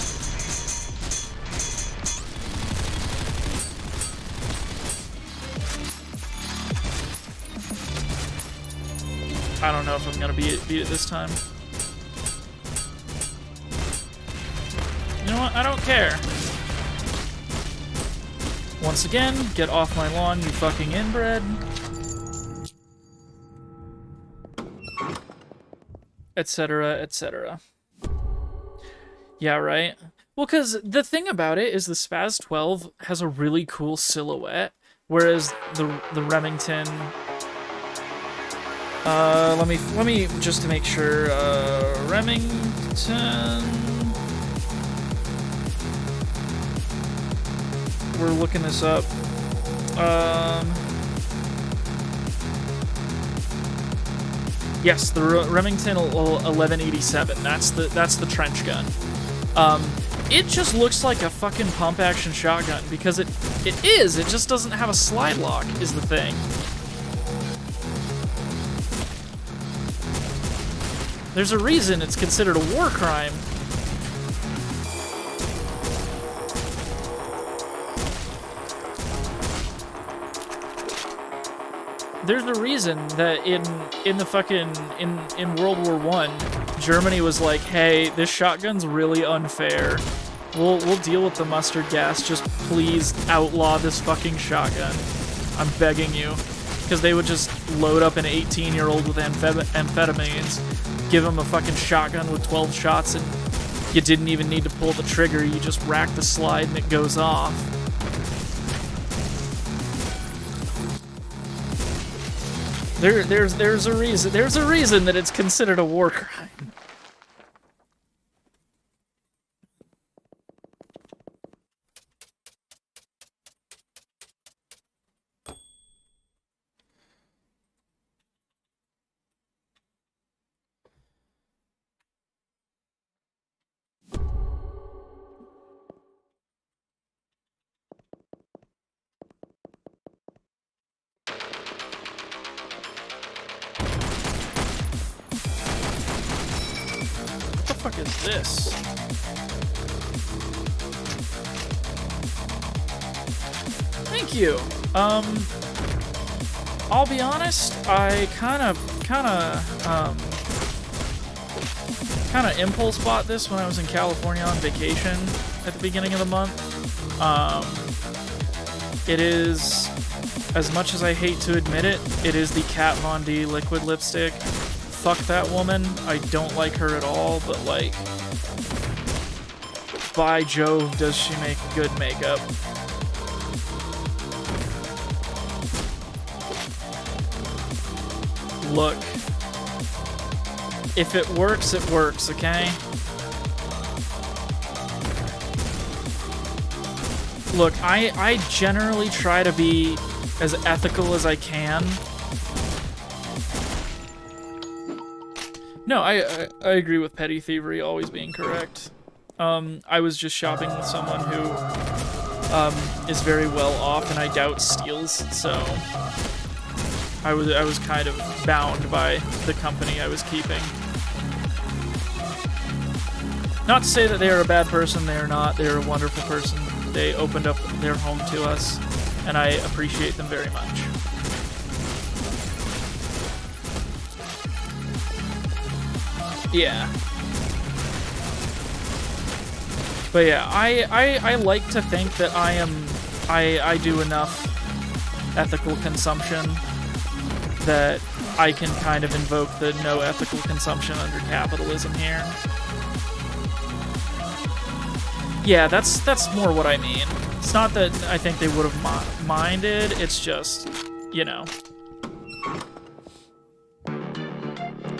A: I don't know if I'm gonna beat it this time. You know what? I don't care. Once again, get off my lawn, you fucking inbred. Etc., etc. Yeah, right? Well, because the thing about it is the Spaz 12 has a really cool silhouette, whereas the Remington... let me just to make sure, Remington... We're looking this up. Yes, the Remington 1187. That's the trench gun. It just looks like a fucking pump action shotgun because it is. It just doesn't have a slide lock is the thing. There's a reason it's considered a war crime. There's a reason that in the fucking in World War I, Germany was like, hey, this shotgun's really unfair. We'll deal with the mustard gas. Just please outlaw this fucking shotgun. I'm begging you. Because they would just load up an 18-year-old with amphetamines, give him a fucking shotgun with 12 shots, and you didn't even need to pull the trigger. You just rack the slide and it goes off. There's a reason that it's considered a war crime. What the fuck is this? Thank you. I'll be honest, I kind of impulse bought this when I was in California on vacation at the beginning of the month. It is, as much as I hate to admit it, it is the Kat Von D liquid lipstick. Fuck that woman. I don't like her at all, but like, by Jove, does she make good makeup. Look. If it works, okay? Look, I generally try to be as ethical as I can. No, I agree with petty thievery always being correct. I was just shopping with someone who is very well off and I doubt steals, so I was kind of bound by the company I was keeping. Not to say that they are a bad person, they are not. They are a wonderful person. They opened up their home to us, and I appreciate them very much. Yeah. But yeah, I like to think that I do enough ethical consumption that I can kind of invoke the no ethical consumption under capitalism here. Yeah, that's more what I mean. It's not that I think they would have minded, it's just, you know,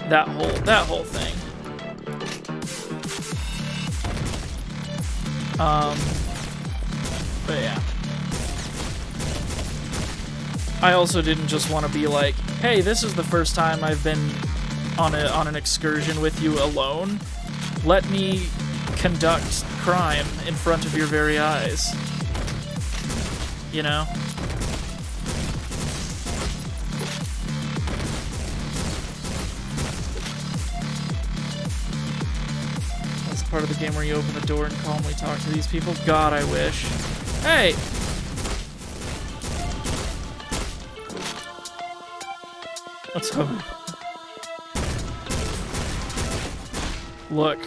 A: that whole thing. But yeah. I also didn't just want to be like, hey, this is the first time I've been on an excursion with you alone. Let me conduct crime in front of your very eyes. You know? That's part of the game where you open the door and calmly talk to these people. God, I wish. Hey! Let's go. Look.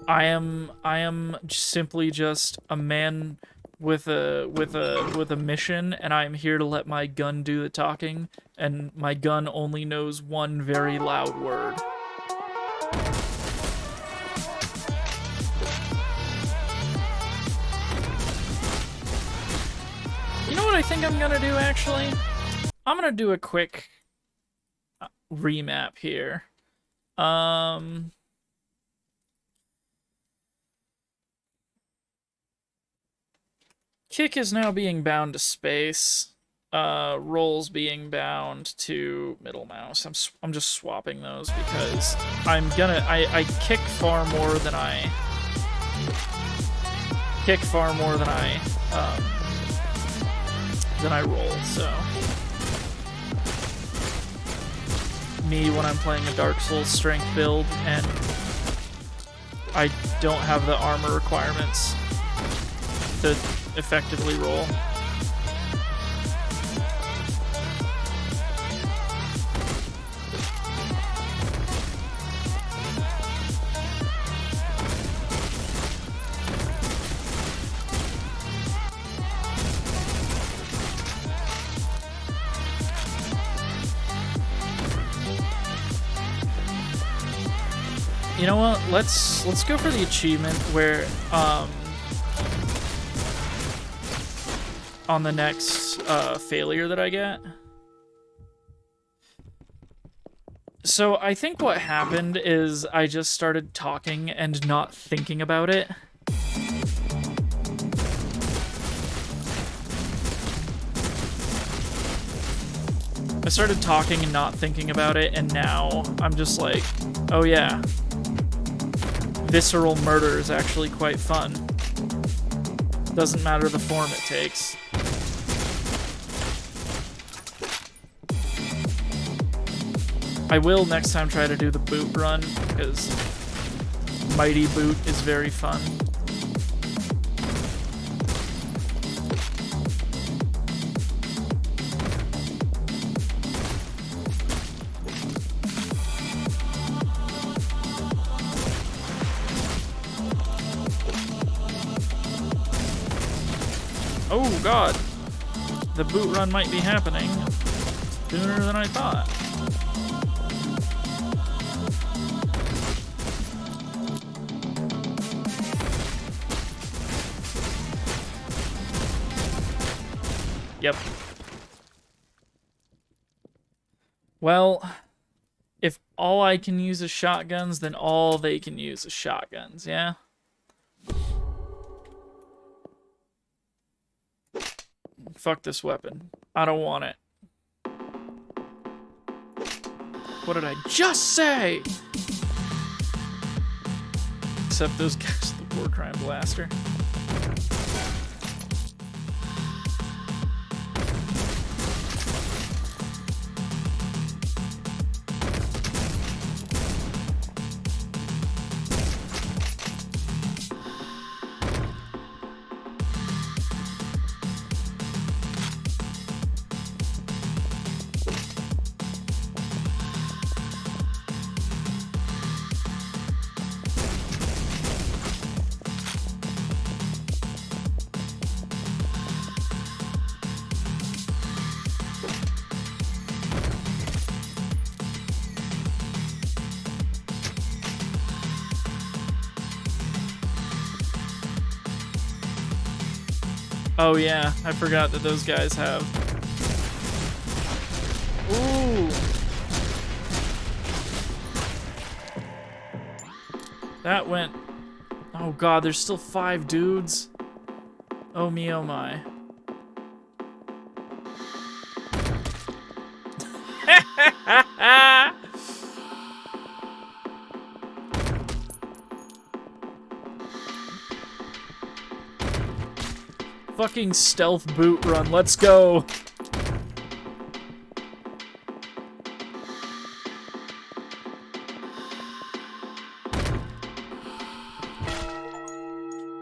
A: I am simply just a man with a mission, and I am here to let my gun do the talking, and my gun only knows one very loud word. You know what I think I'm gonna do, actually? I'm gonna do a quick remap here. Kick is now being bound to space. Rolls being bound to middle mouse. I'm just swapping those because I kick far more than I roll, so me when I'm playing a Dark Souls strength build and I don't have the armor requirements to effectively roll. You know what? Let's go for the achievement where on the next failure that I get. So I think what happened is I just started talking and not thinking about it. I started talking and not thinking about it, and now I'm just like, oh yeah, visceral murder is actually quite fun. Doesn't matter the form it takes. I will next time try to do the boot run, because Mighty Boot is very fun. Oh god, the boot run might be happening sooner than I thought. Yep. Well, if all I can use is shotguns, then all they can use is shotguns, yeah? Fuck this weapon. I don't want it. What did I just say? Except those guys with the war crime blaster. Oh yeah, I forgot that those guys have. Ooh. Oh god, there's still 5 dudes. Oh me, oh my. Fucking stealth boot run, let's go.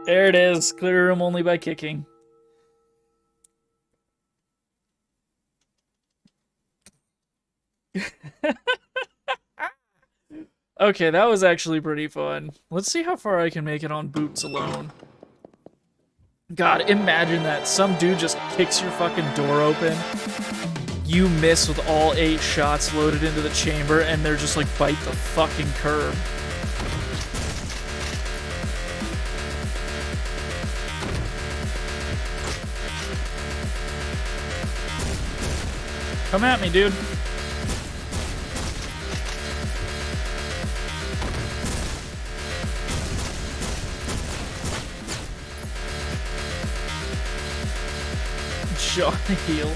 A: There it is. Clear room only by kicking. Okay, that was actually pretty fun. Let's see how far I can make it on boots alone. God, imagine that. Some dude just kicks your fucking door open. You miss with all 8 shots loaded into the chamber, and they're just like, bite the fucking curb. Come at me, dude. Shot a heal.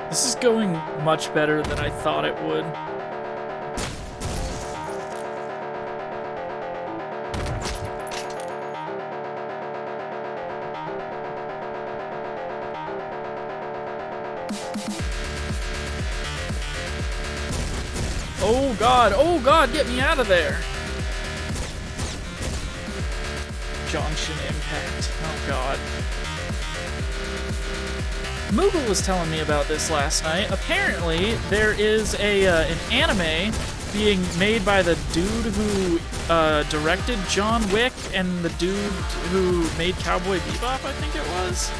A: This is going much better than I thought it would. Oh god, get me out of there. Junction impact. Oh god. Moogle was telling me about this last night. Apparently, there is an anime being made by the dude who directed John Wick and the dude who made Cowboy Bebop, I think it was.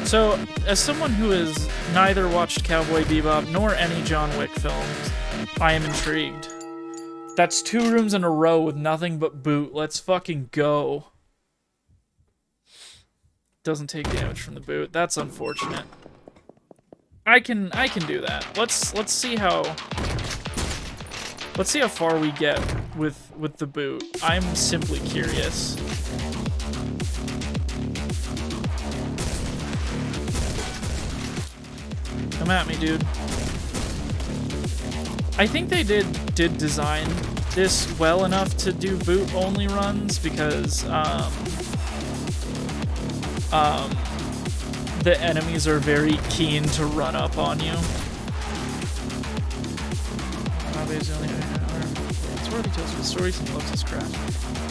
A: So, as someone who has neither watched Cowboy Bebop nor any John Wick films, I am intrigued. That's 2 rooms in a row with nothing but boot. Let's fucking go. Doesn't take damage from the boot. That's unfortunate. I can do that. Let's see how far we get with the boot. I'm simply curious. Come at me, dude. I think they did design this well enough to do boot-only runs because the enemies are very keen to run up on you. It's worthy tells you the stories and loves his craft.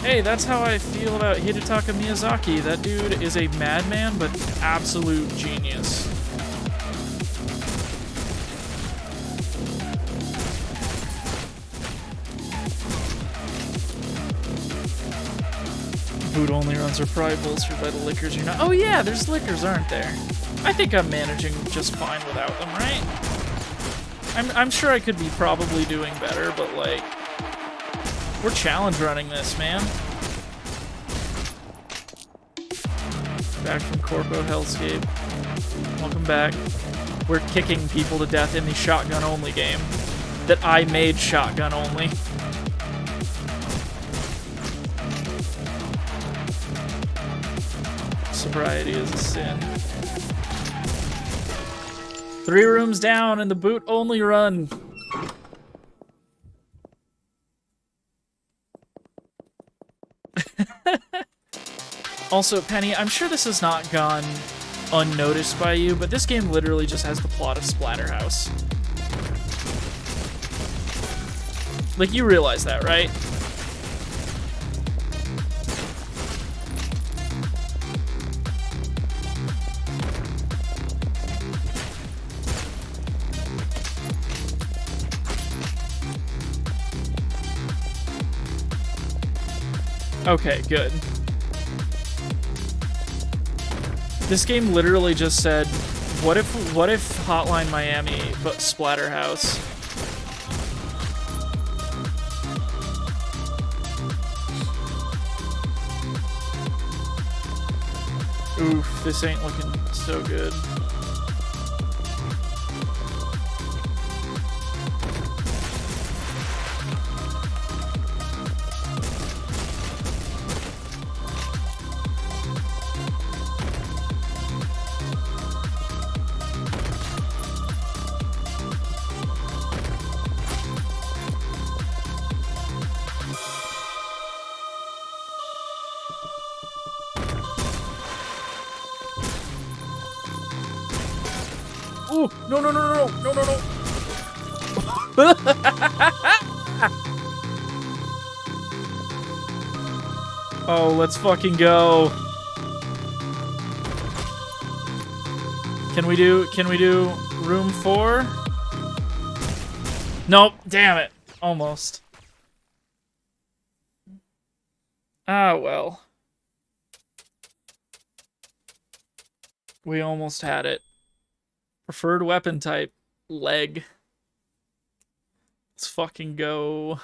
A: Hey, that's how I feel about Hidetaka Miyazaki. That dude is a madman, but absolute genius. Boot only runs are probably bolstered by the liquors you're not. Oh yeah, there's liquors, aren't there? I think I'm managing just fine without them, right? I'm sure I could be probably doing better, but like, we're challenge running this, man. Back from Corpo Hellscape. Welcome back. We're kicking people to death in the shotgun only game that I made shotgun only. Sobriety is a sin. 3 rooms down and the boot only run. Also, Penny, I'm sure this has not gone unnoticed by you, but this game literally just has the plot of Splatterhouse. Like, you realize that, right? Okay, good. This game literally just said, what if Hotline Miami, but Splatterhouse? Oof, this ain't looking so good. Ooh, no, no, no, no, no, no, no. Oh, let's fucking go. Can we do room 4? Nope, damn it. Almost. Ah, well. We almost had it. Preferred weapon type, leg. Let's fucking go.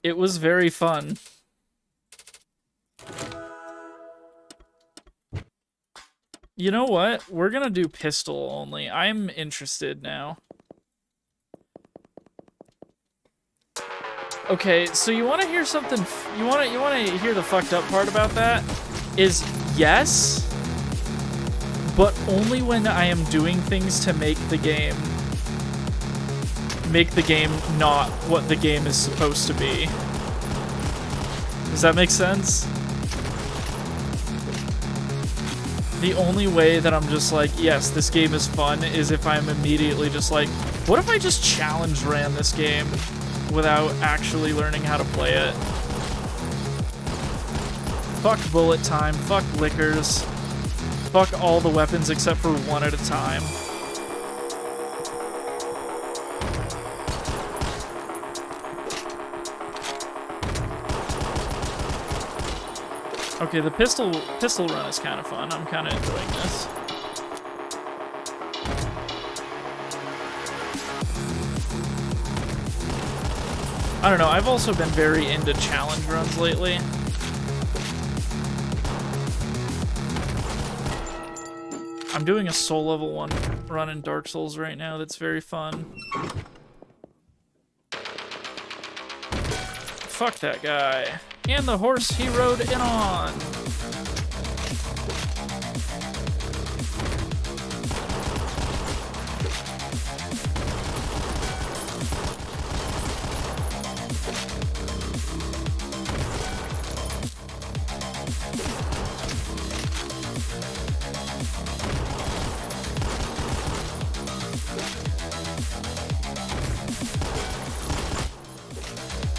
A: It was very fun. You know what? We're gonna do pistol only. I'm interested now. Okay, so you want to hear something? You want to hear the fucked up part about that? Is yes, but only when I am doing things to make the game not what the game is supposed to be. Does that make sense? The only way that I'm just like, yes, this game is fun, is if I'm immediately just like, what if I just challenge ran this game without actually learning how to play it? Fuck bullet time, fuck liquors, fuck all the weapons except for one at a time. Okay, the pistol run is kind of fun. I'm kind of enjoying this. I don't know, I've also been very into challenge runs lately. I'm doing a soul level 1 run in Dark Souls right now that's very fun. Fuck that guy. And the horse he rode in on.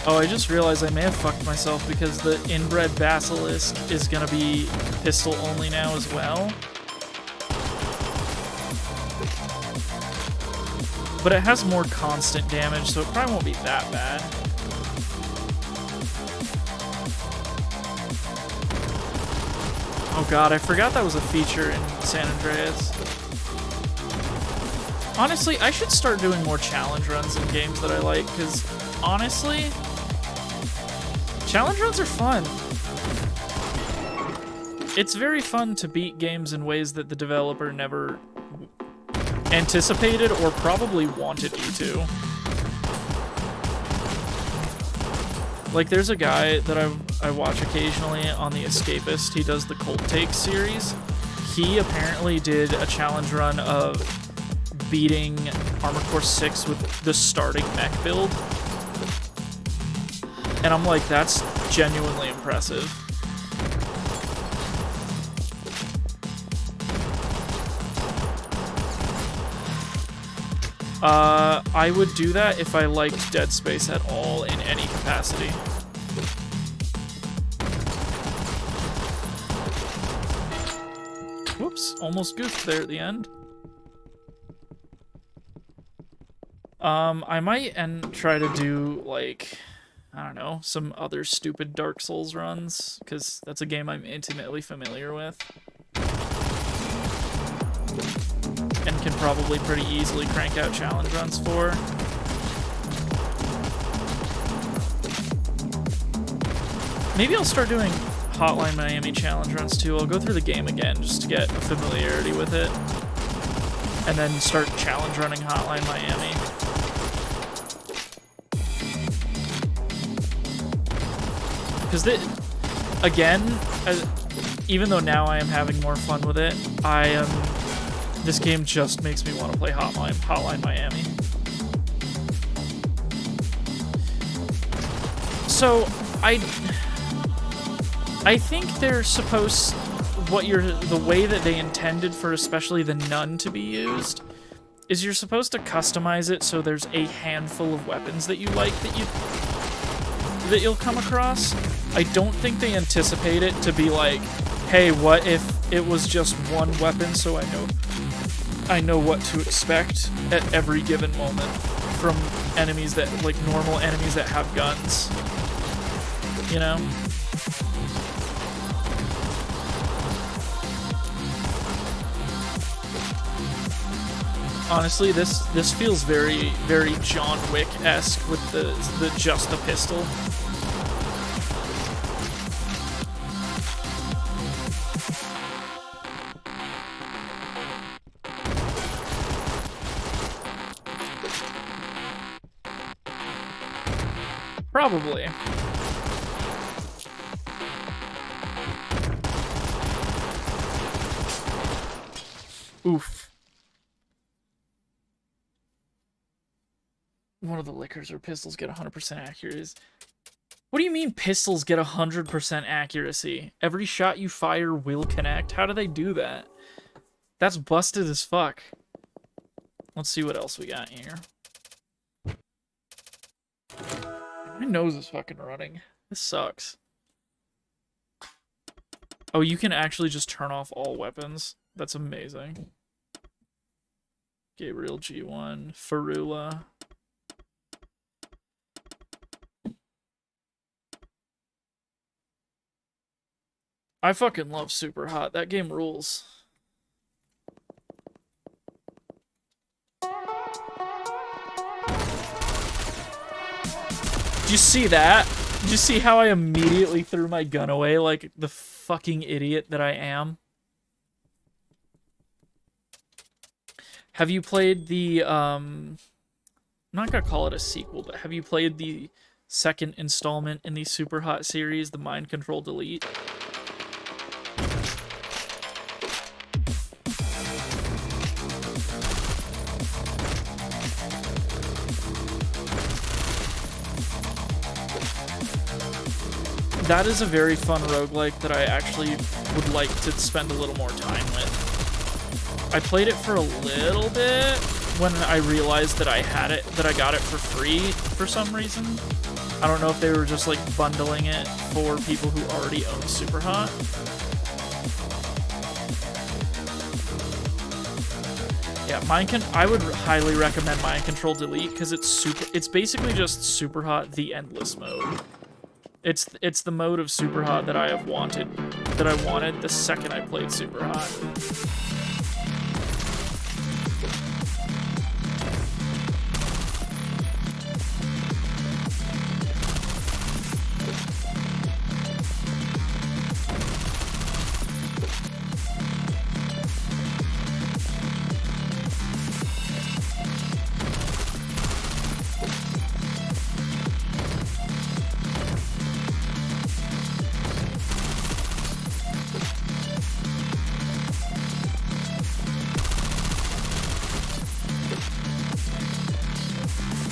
A: Oh, I just realized I may have fucked myself because the inbred basilisk is gonna be pistol only now as well. But it has more constant damage, so it probably won't be that bad. Oh god, I forgot that was a feature in San Andreas. Honestly, I should start doing more challenge runs in games that I like, because honestly, challenge runs are fun. It's very fun to beat games in ways that the developer never anticipated or probably wanted you to. Like, there's a guy that I watch occasionally on The Escapist. He does the Cold Take series. He apparently did a challenge run of beating Armored Core 6 with the starting mech build. And I'm like, that's genuinely impressive. I would do that if I liked Dead Space at all in any capacity. Whoops, almost goofed there at the end. I might try to do, like, I don't know, some other stupid Dark Souls runs, because that's a game I'm intimately familiar with. And can probably pretty easily crank out challenge runs for. Maybe I'll start doing Hotline Miami challenge runs too. I'll go through the game again just to get a familiarity with it. And then start challenge running Hotline Miami. Because again, even though now I am having more fun with it, this game just makes me want to play Hotline Miami. So I think they're supposed the way that they intended for especially the Nun to be used is you're supposed to customize it so there's a handful of weapons that you like that you'll come across. I don't think they anticipate it to be like, hey, what if it was just one weapon so I know what to expect at every given moment from enemies that, like, normal enemies that have guns. You know? Honestly, this feels very, very John Wick-esque with the just the pistol. Probably. Oof. One of the liquors or pistols get 100% accuracy. What do you mean pistols get 100% accuracy? Every shot you fire will connect? How do they do that? That's busted as fuck. Let's see what else we got here. My nose is fucking running. This sucks. Oh, you can actually just turn off all weapons. That's amazing. Gabriel G1, Ferula. I fucking love Super Hot. That game rules. Did you see that? Did you see how I immediately threw my gun away like the fucking idiot that I am? Have you played the, I'm not gonna call it a sequel, but have you played the second installment in the Super Hot series, the Mind Control Delete? That is a very fun roguelike that I actually would like to spend a little more time with. I played it for a little bit when I realized that I got it for free for some reason. I don't know if they were just like bundling it for people who already own Super Hot. Yeah, I would highly recommend Mind Control Delete because it's basically just Super Hot the Endless mode. It's the mode of Super Hot that I wanted the second I played Super Hot.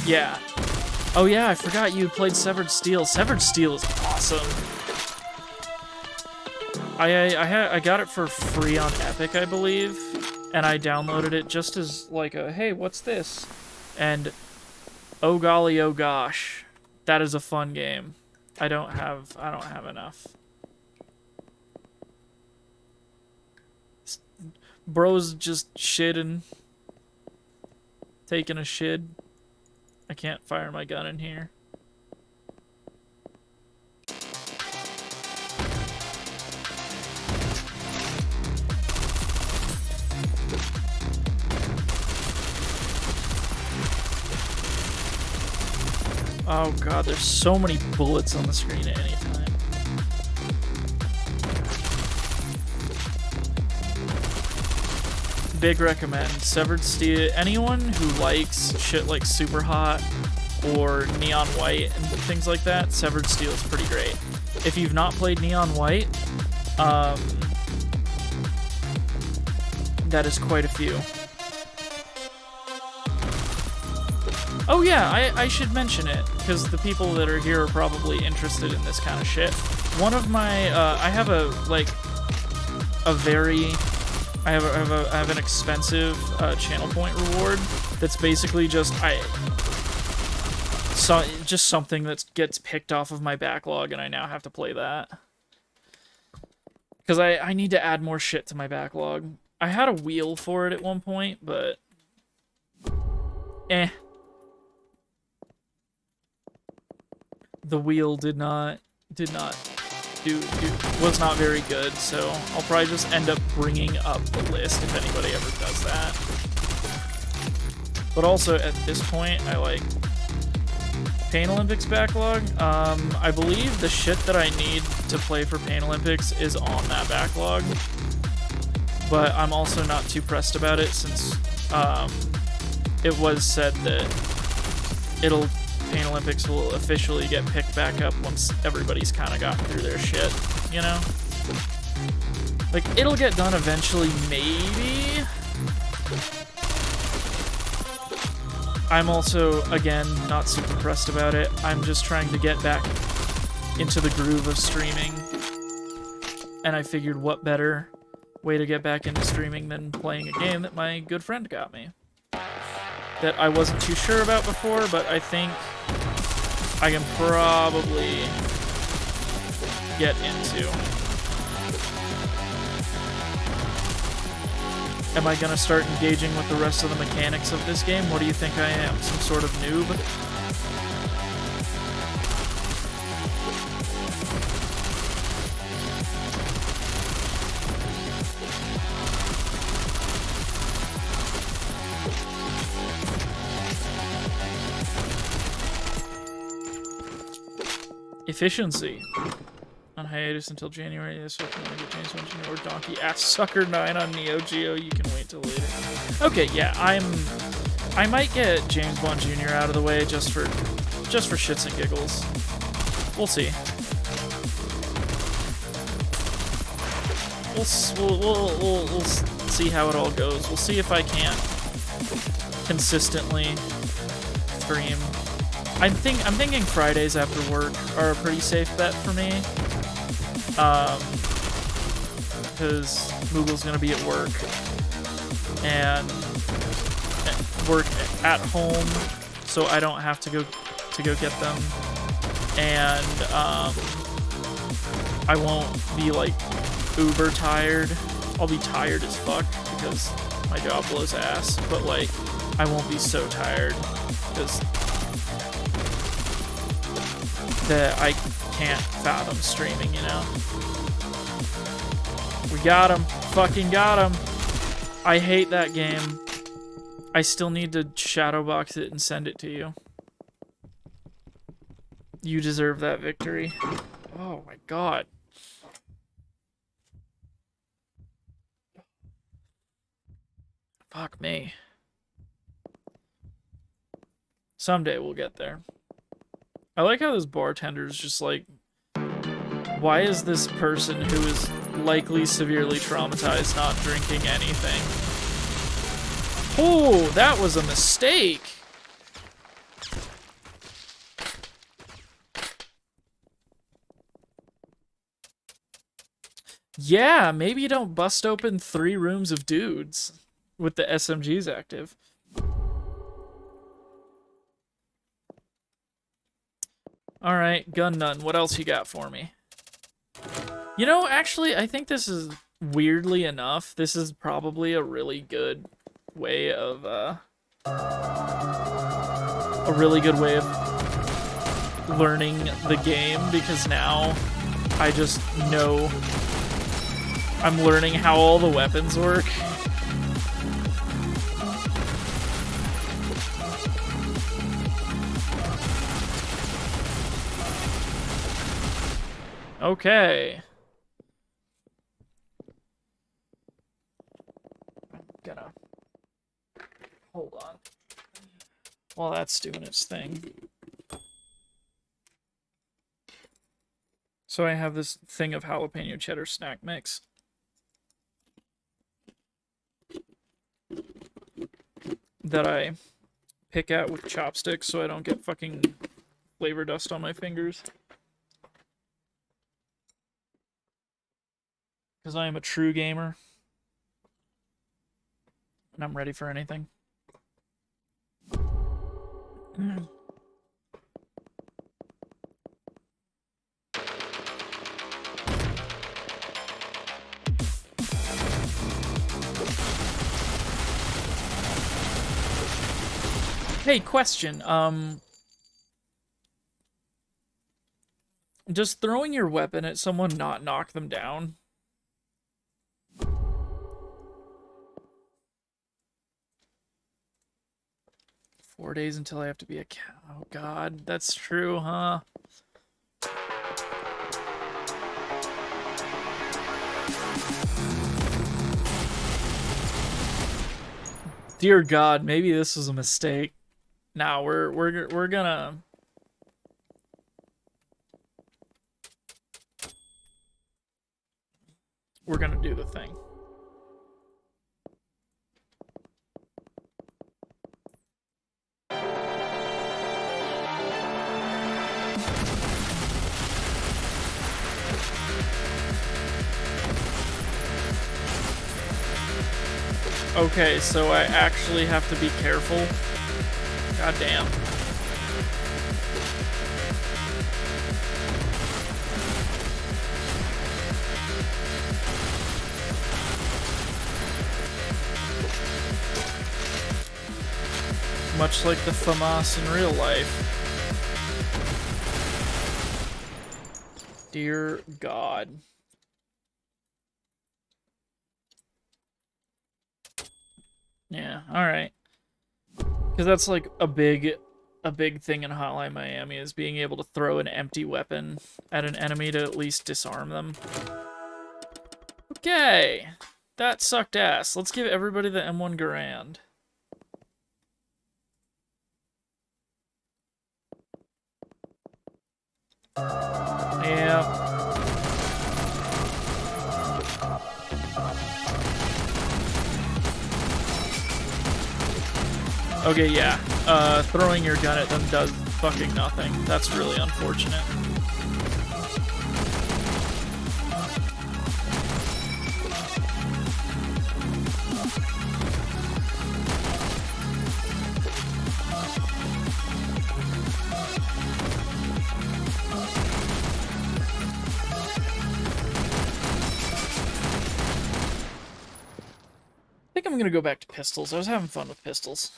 A: Yeah. Oh yeah, I forgot you played Severed Steel. Severed Steel is awesome. I got it for free on Epic, I believe, and I downloaded it just as like a, hey, what's this? And oh golly, oh gosh, that is a fun game. I don't have enough. Bro's just shitting, taking a shit. I can't fire my gun in here. Oh god, there's so many bullets on the screen at any time. big recommend. Severed Steel. Anyone who likes shit like Super Hot or Neon White and things like that, Severed Steel is pretty great. If you've not played Neon White, that is quite a few. Oh yeah, I should mention it, because the people that are here are probably interested in this kind of shit. One of my, I have a, like, I have an expensive channel point reward that's basically just just something that gets picked off of my backlog, and I now have to play that because I need to add more shit to my backlog. I had a wheel for it at one point, but the wheel was not very good, so I'll probably just end up bringing up the list if anybody ever does that. But also, at this point, I like Pain Olympics backlog. I believe the shit that I need to play for Pain Olympics is on that backlog, but I'm also not too pressed about it since it was said that Pain Olympics will officially get picked back up once everybody's kind of gotten through their shit, you know? Like, it'll get done eventually, maybe? I'm also, again, not super pressed about it. I'm just trying to get back into the groove of streaming. And I figured what better way to get back into streaming than playing a game that my good friend got me. That I wasn't too sure about before, but I think I can probably get into. Am I gonna start engaging with the rest of the mechanics of this game? What do you think I am? Some sort of noob? Efficiency. On hiatus until January. This will come to James 1 or Donkey Ass Sucker 9 on Neo Geo. You can wait till later. Okay, yeah, I might get James Bond Jr. out of the way just for shits and giggles. We'll see. We'll see how it all goes. We'll see if I can't consistently stream. I'm thinking Fridays after work are a pretty safe bet for me. Because Moogle's gonna be at work and work at home, so I don't have to go get them, and I won't be like uber tired. I'll be tired as fuck because my job blows ass, but like I won't be so tired because that I can't fathom streaming, you know? We got him. Fucking got him. I hate that game. I still need to shadowbox it and send it to you. You deserve that victory. Oh my god. Fuck me. Someday we'll get there. I like how this bartender's just like, why is this person who is likely severely traumatized not drinking anything? Oh, that was a mistake. Yeah, maybe you don't bust open 3 rooms of dudes with the SMGs active. Alright, Gun Nun, what else you got for me? You know, actually, I think this is, weirdly enough, this is probably a really good way of, learning the game, because now I just know I'm learning how all the weapons work. Okay. gonna hold on while that's doing its thing. So I have this thing of jalapeno cheddar snack mix. That I pick out with chopsticks so I don't get fucking flavor dust on my fingers. Because I am a true gamer. And I'm ready for anything. Hey, question. Does throwing your weapon at someone not knock them down? "4 days until I have to be a cow." Oh god, that's true, huh? Dear God, maybe this was a mistake. Now we're gonna do the thing. Okay, so I actually have to be careful. God damn. Much like the FAMAS in real life. Dear God. Yeah, alright. Because that's like a big thing in Hotline Miami is being able to throw an empty weapon at an enemy to at least disarm them. Okay. That sucked ass. Let's give everybody the M1 Garand. Yeah. Okay, yeah. Throwing your gun at them does fucking nothing. That's really unfortunate. I think I'm gonna go back to pistols. I was having fun with pistols.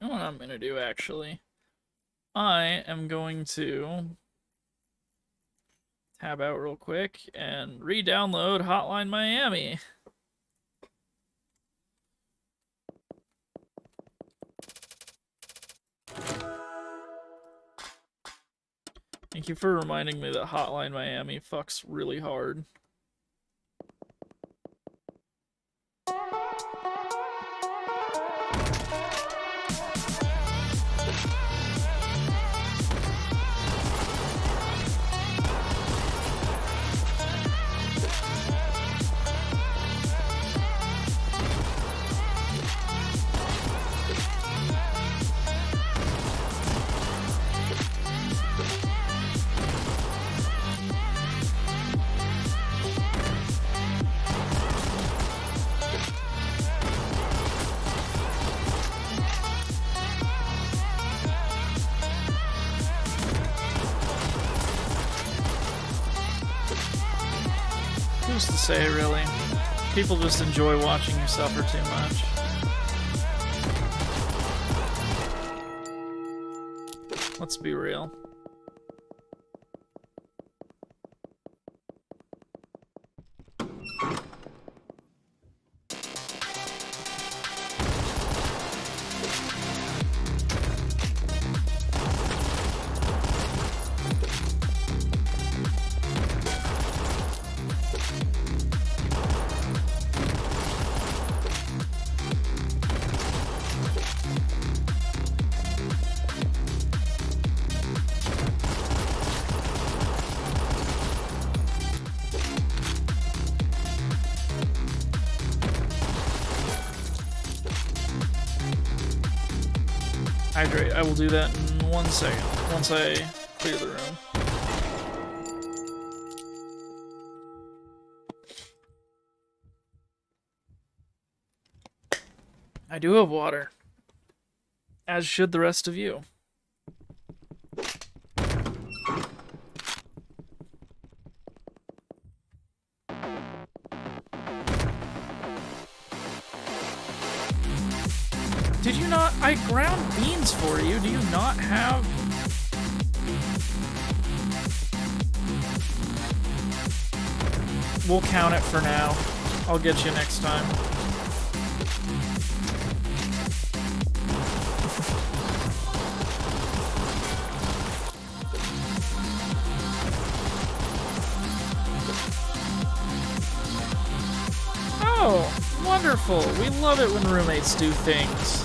A: You know what I'm gonna do, actually? I am going to tab out real quick and re-download Hotline Miami. Thank you for reminding me that Hotline Miami fucks really hard. Who's to say, really? People just enjoy watching you suffer too much. Let's be real. Hydrate. I will do that in 1 second, once I clear the room. I do have water. As should the rest of you. Did you not? I ground beans for you. Do you not have... We'll count it for now. I'll get you next time. Oh, wonderful. We love it when roommates do things.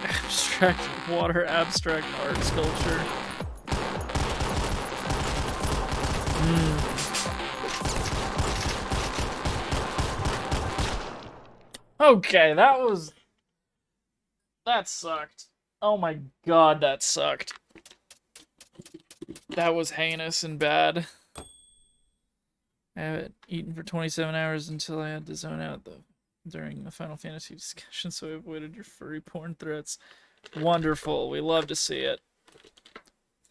A: Abstract water, abstract art sculpture. Okay, that sucked. Oh my god, that sucked. That was heinous and bad. I haven't eaten for 27 hours until I had to zone out during the Final Fantasy discussion, so I avoided your furry porn threats. Wonderful. We love to see it.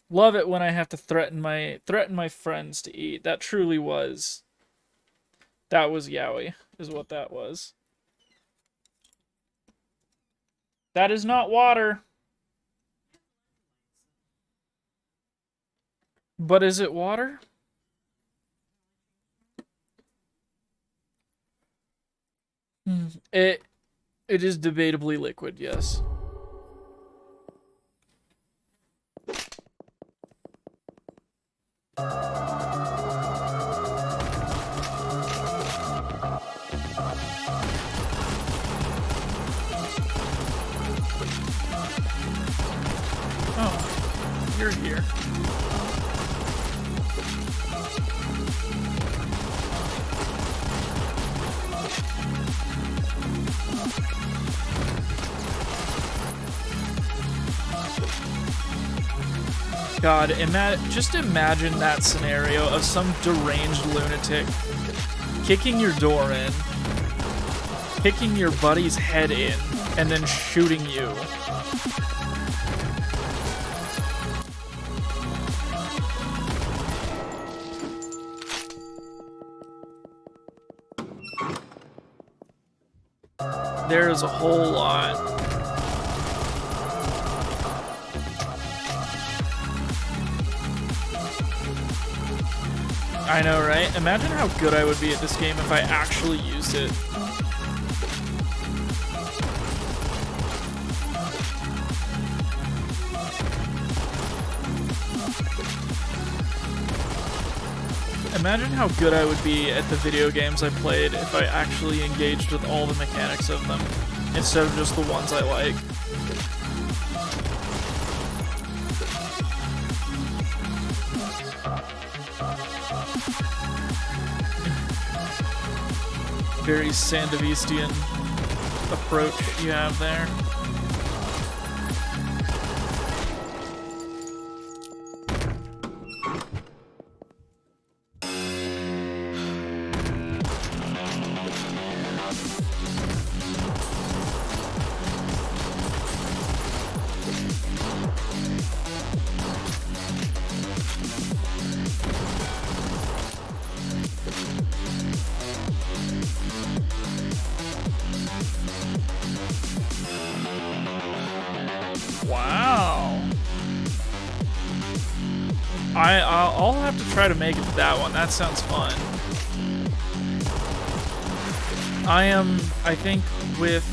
A: Love it when I have to threaten my friends to eat. That truly was. That was yaoi, is what that was. That is not water. But is it water? It is debatably liquid, yes. Oh, you're here. God, just imagine that scenario of some deranged lunatic kicking your door in, kicking your buddy's head in, and then shooting you. There's a whole lot. I know, right? Imagine how good I would be at this game if I actually used it. Imagine how good I would be at the video games I played if I actually engaged with all the mechanics of them, instead of just the ones I like. Very Sandevistian approach you have there. Wow. I'll have to try to make it to that one. That sounds fun. I think with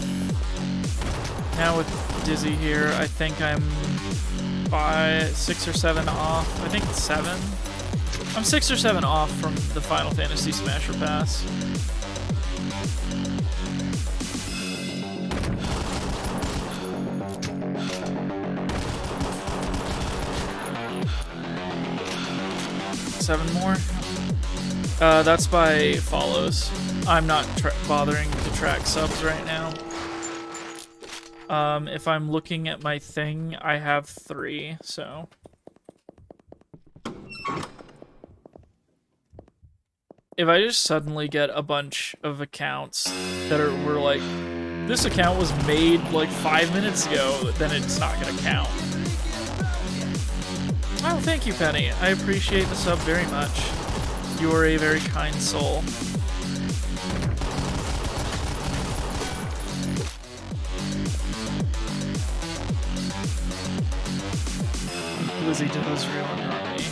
A: Dizzy here, I think I'm 6 or 7 off. I think it's 7. I'm 6 or 7 off from the Final Fantasy Smasher Pass. 7 more. That's by follows. I'm not bothering to track subs right now. If I'm looking at my thing, I have 3, so... If I just suddenly get a bunch of accounts that were like, this account was made like 5 minutes ago, then it's not gonna count. Oh, thank you, Penny. I appreciate the sub very much. You are a very kind soul. Lizzie does real and not me.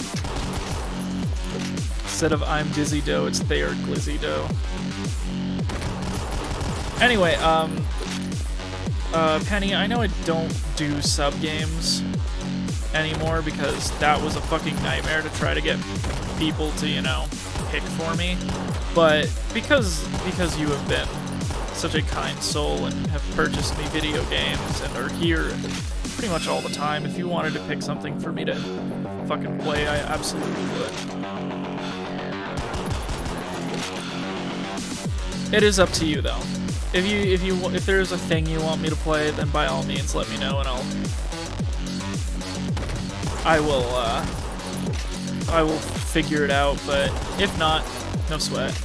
A: Instead of I'm Dizzy Doe, it's they are Glizzy Doe. Anyway, Penny, I know I don't do sub games anymore because that was a fucking nightmare to try to get people to, you know, pick for me. But because you have been such a kind soul and have purchased me video games and are here pretty much all the time, if you wanted to pick something for me to fucking play, I absolutely would. It is up to you though. If there's a thing you want me to play, then by all means let me know and I will figure it out, but if not, no sweat.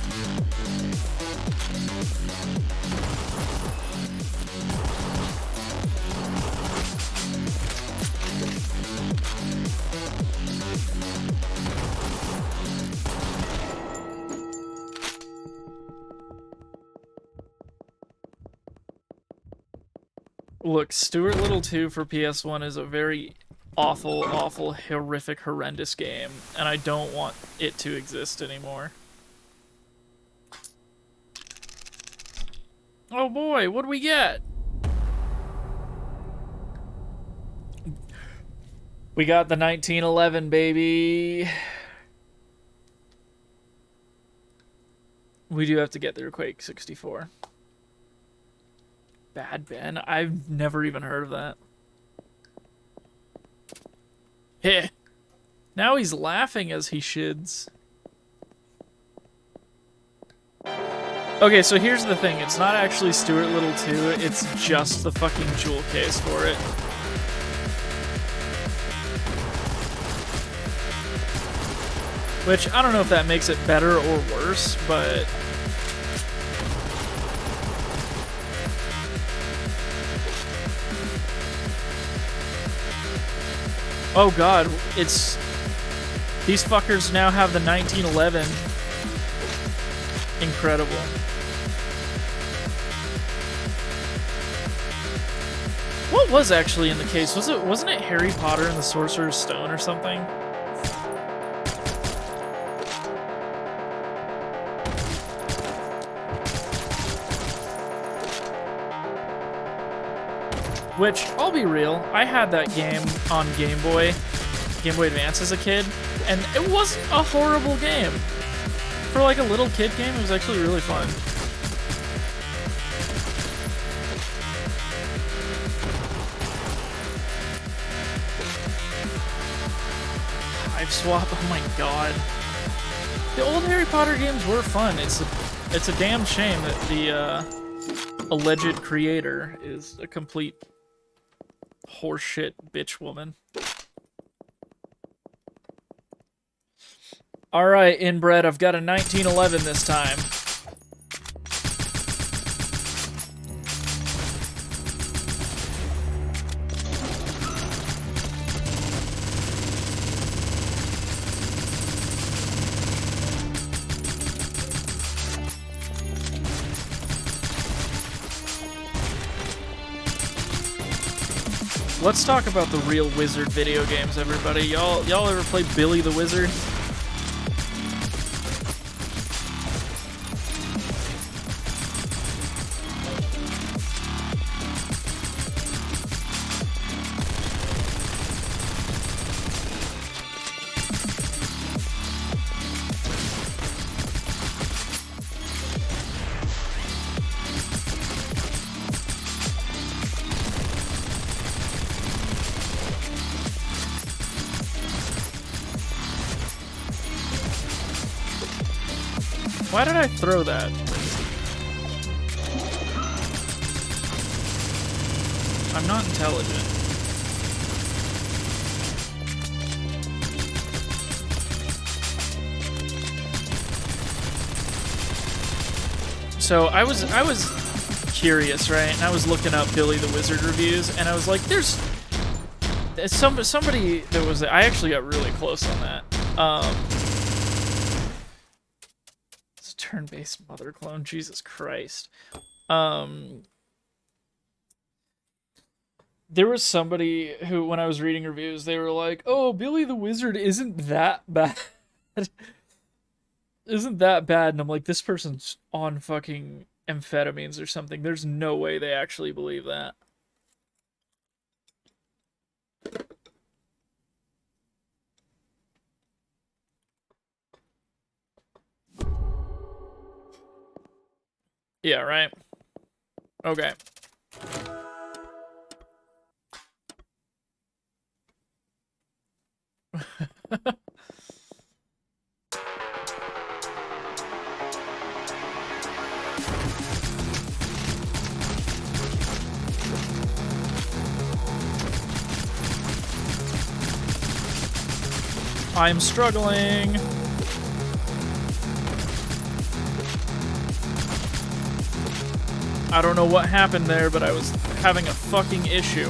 A: Look, Stuart Little 2 for PS1 is a very awful, horrific, horrendous game, and I don't want it to exist anymore. Oh boy, what do we get? We got the 1911, baby. We do have to get through Quake 64. Bad Ben? I've never even heard of that. Heh. Now he's laughing as he shids. Okay, so here's the thing. It's not actually Stuart Little 2. It's just the fucking jewel case for it. Which, I don't know if that makes it better or worse, but... Oh god, it's... These fuckers now have the 1911. Incredible. What was actually in the case? Wasn't it Harry Potter and the Sorcerer's Stone or something? Which, I'll be real, I had that game on Game Boy Advance as a kid, and it wasn't a horrible game. For like a little kid game, it was actually really fun. Hive Swap, oh my god. The old Harry Potter games were fun. It's a damn shame that the alleged creator is a complete horseshit bitch woman. Alright, inbred, I've got a 1911 this time. Let's talk about the real Wizard video games, everybody. Y'all ever play Billy the Wizard? Why did I throw that? I'm not intelligent. So I was curious, right? And I was looking up Billy the Wizard reviews, and I was like, there's somebody that was. I actually got really close on that. It's a turn-based mother clone. Jesus Christ. There was somebody who, when I was reading reviews, they were like, "Oh, Billy the Wizard isn't that bad." Isn't that bad? And I'm like, this person's on fucking amphetamines or something. There's no way they actually believe that. Yeah, right? Okay. I'm struggling. I don't know what happened there, but I was having a fucking issue.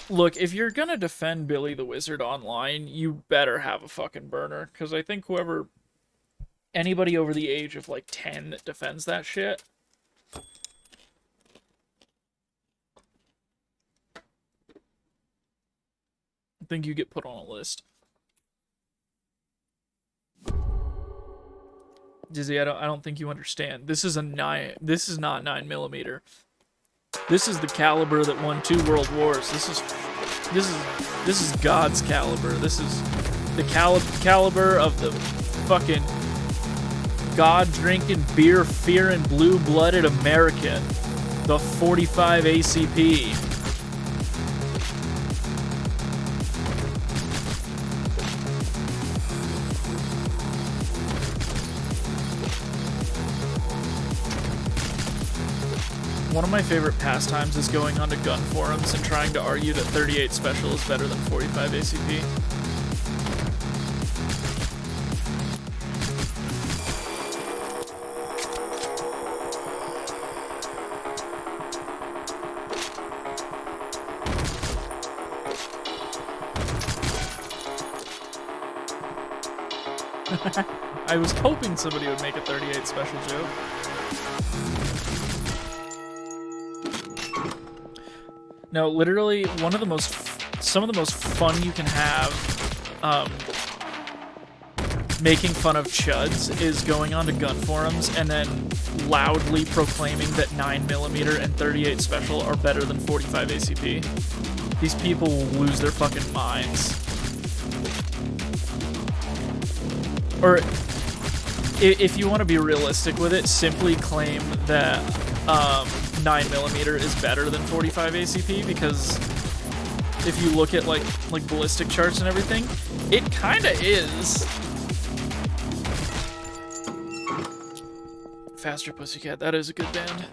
A: Look, if you're gonna defend Billy the Wizard online, you better have a fucking burner, because I think anybody over the age of like 10 that defends that shit, I think you get put on a list. Dizzy, I don't think you understand. This is not 9mm. This is the caliber that won 2 world wars. This is God's caliber. This is the caliber of the fucking God-drinking, beer-fearing, blue-blooded American. The 45 ACP. One of my favorite pastimes is going onto gun forums and trying to argue that 38 Special is better than 45 ACP. I was hoping somebody would make a 38 Special joke. No, literally, some of the most fun you can have making fun of chuds is going onto gun forums and then loudly proclaiming that 9mm and 38 Special are better than 45 ACP. These people will lose their fucking minds. Or, if you want to be realistic with it, simply claim that 9mm is better than 45 ACP, because if you look at like ballistic charts and everything, it kinda is. Faster Pussycat, that is a good band.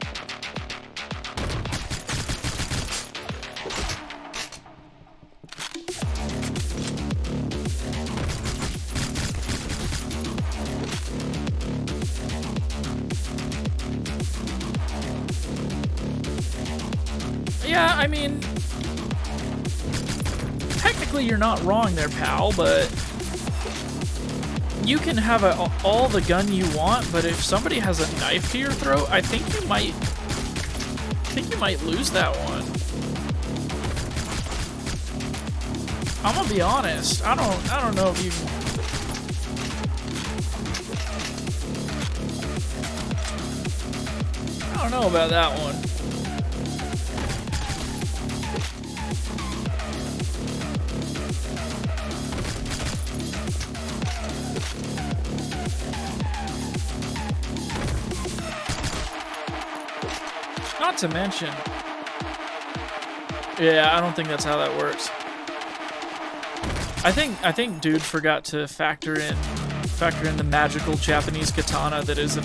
A: Yeah, I mean, technically you're not wrong there, pal, but you can have all the gun you want, but if somebody has a knife to your throat, I think you might lose that one. I'm gonna be honest. I don't know if you I don't know about that one. Not to mention, Yeah, I don't think that's how that works. I think dude forgot to factor in the magical Japanese katana that is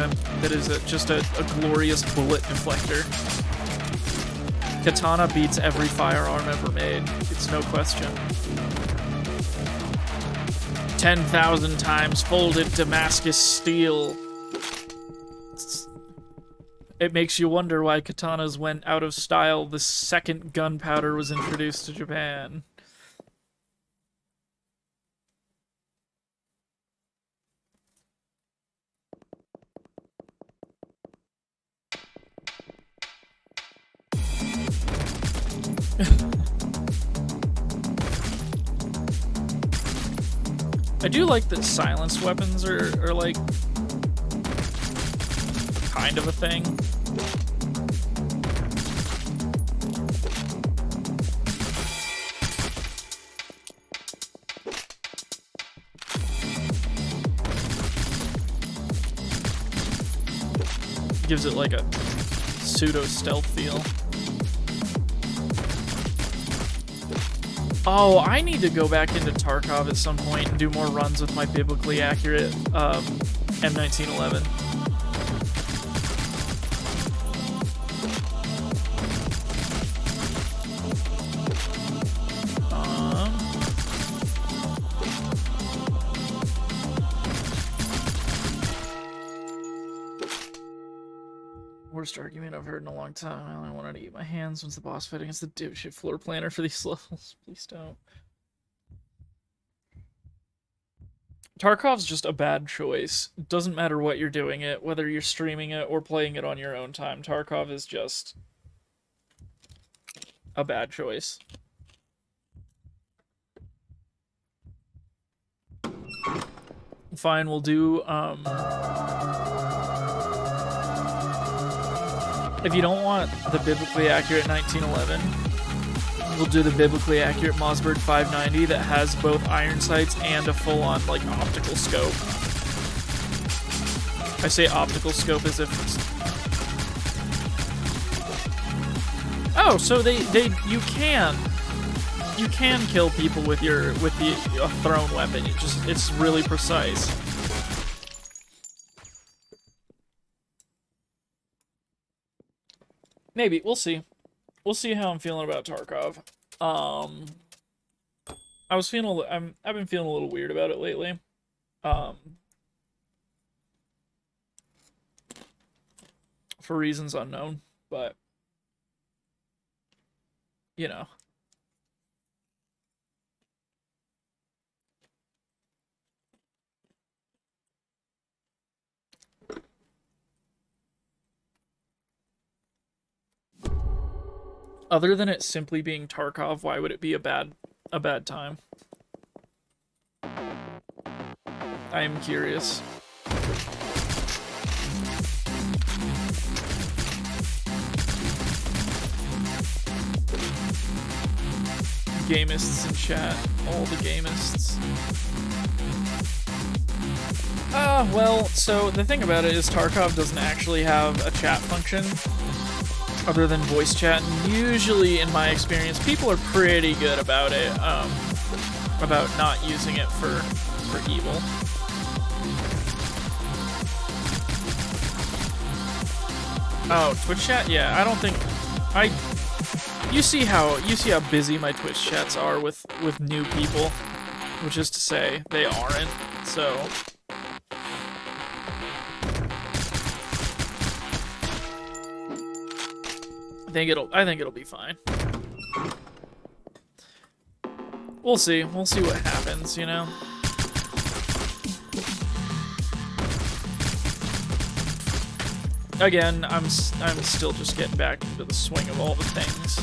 A: just a glorious bullet deflector. Katana beats every firearm ever made. It's no question. 10,000 times folded Damascus steel. It makes you wonder why katanas went out of style the second gunpowder was introduced to Japan. I do like that silenced weapons are like kind of a thing. Gives it like a pseudo stealth feel. Oh, I need to go back into Tarkov at some point and do more runs with my biblically accurate M1911. Worst argument I've heard in a long time. I only wanted to eat my hands once the boss fight against the dipshit floor planner for these levels. Please don't. Tarkov's just a bad choice. It doesn't matter what you're doing it, whether you're streaming it or playing it on your own time. Tarkov is just a bad choice. Fine, we'll do, if you don't want the biblically accurate 1911, we'll do the biblically accurate Mossberg 590 that has both iron sights and a full-on, like, optical scope. I say optical scope as if it's... Oh, so you can kill people with the thrown weapon. It's really precise. Maybe. We'll see. We'll see how I'm feeling about Tarkov. I've been feeling a little weird about it lately. For reasons unknown, but you know. Other than it simply being Tarkov, why would it be a bad time? I am curious. Gamists in chat, all the gamists. Well, so the thing about it is Tarkov doesn't actually have a chat function other than voice chat, and usually, in my experience, people are pretty good about it, about not using it for evil. Oh, Twitch chat? Yeah, I don't think you see how busy my Twitch chats are with new people, which is to say they aren't. So I think it'll be fine. We'll see. We'll see what happens, you know. Again, I'm still just getting back into the swing of all the things.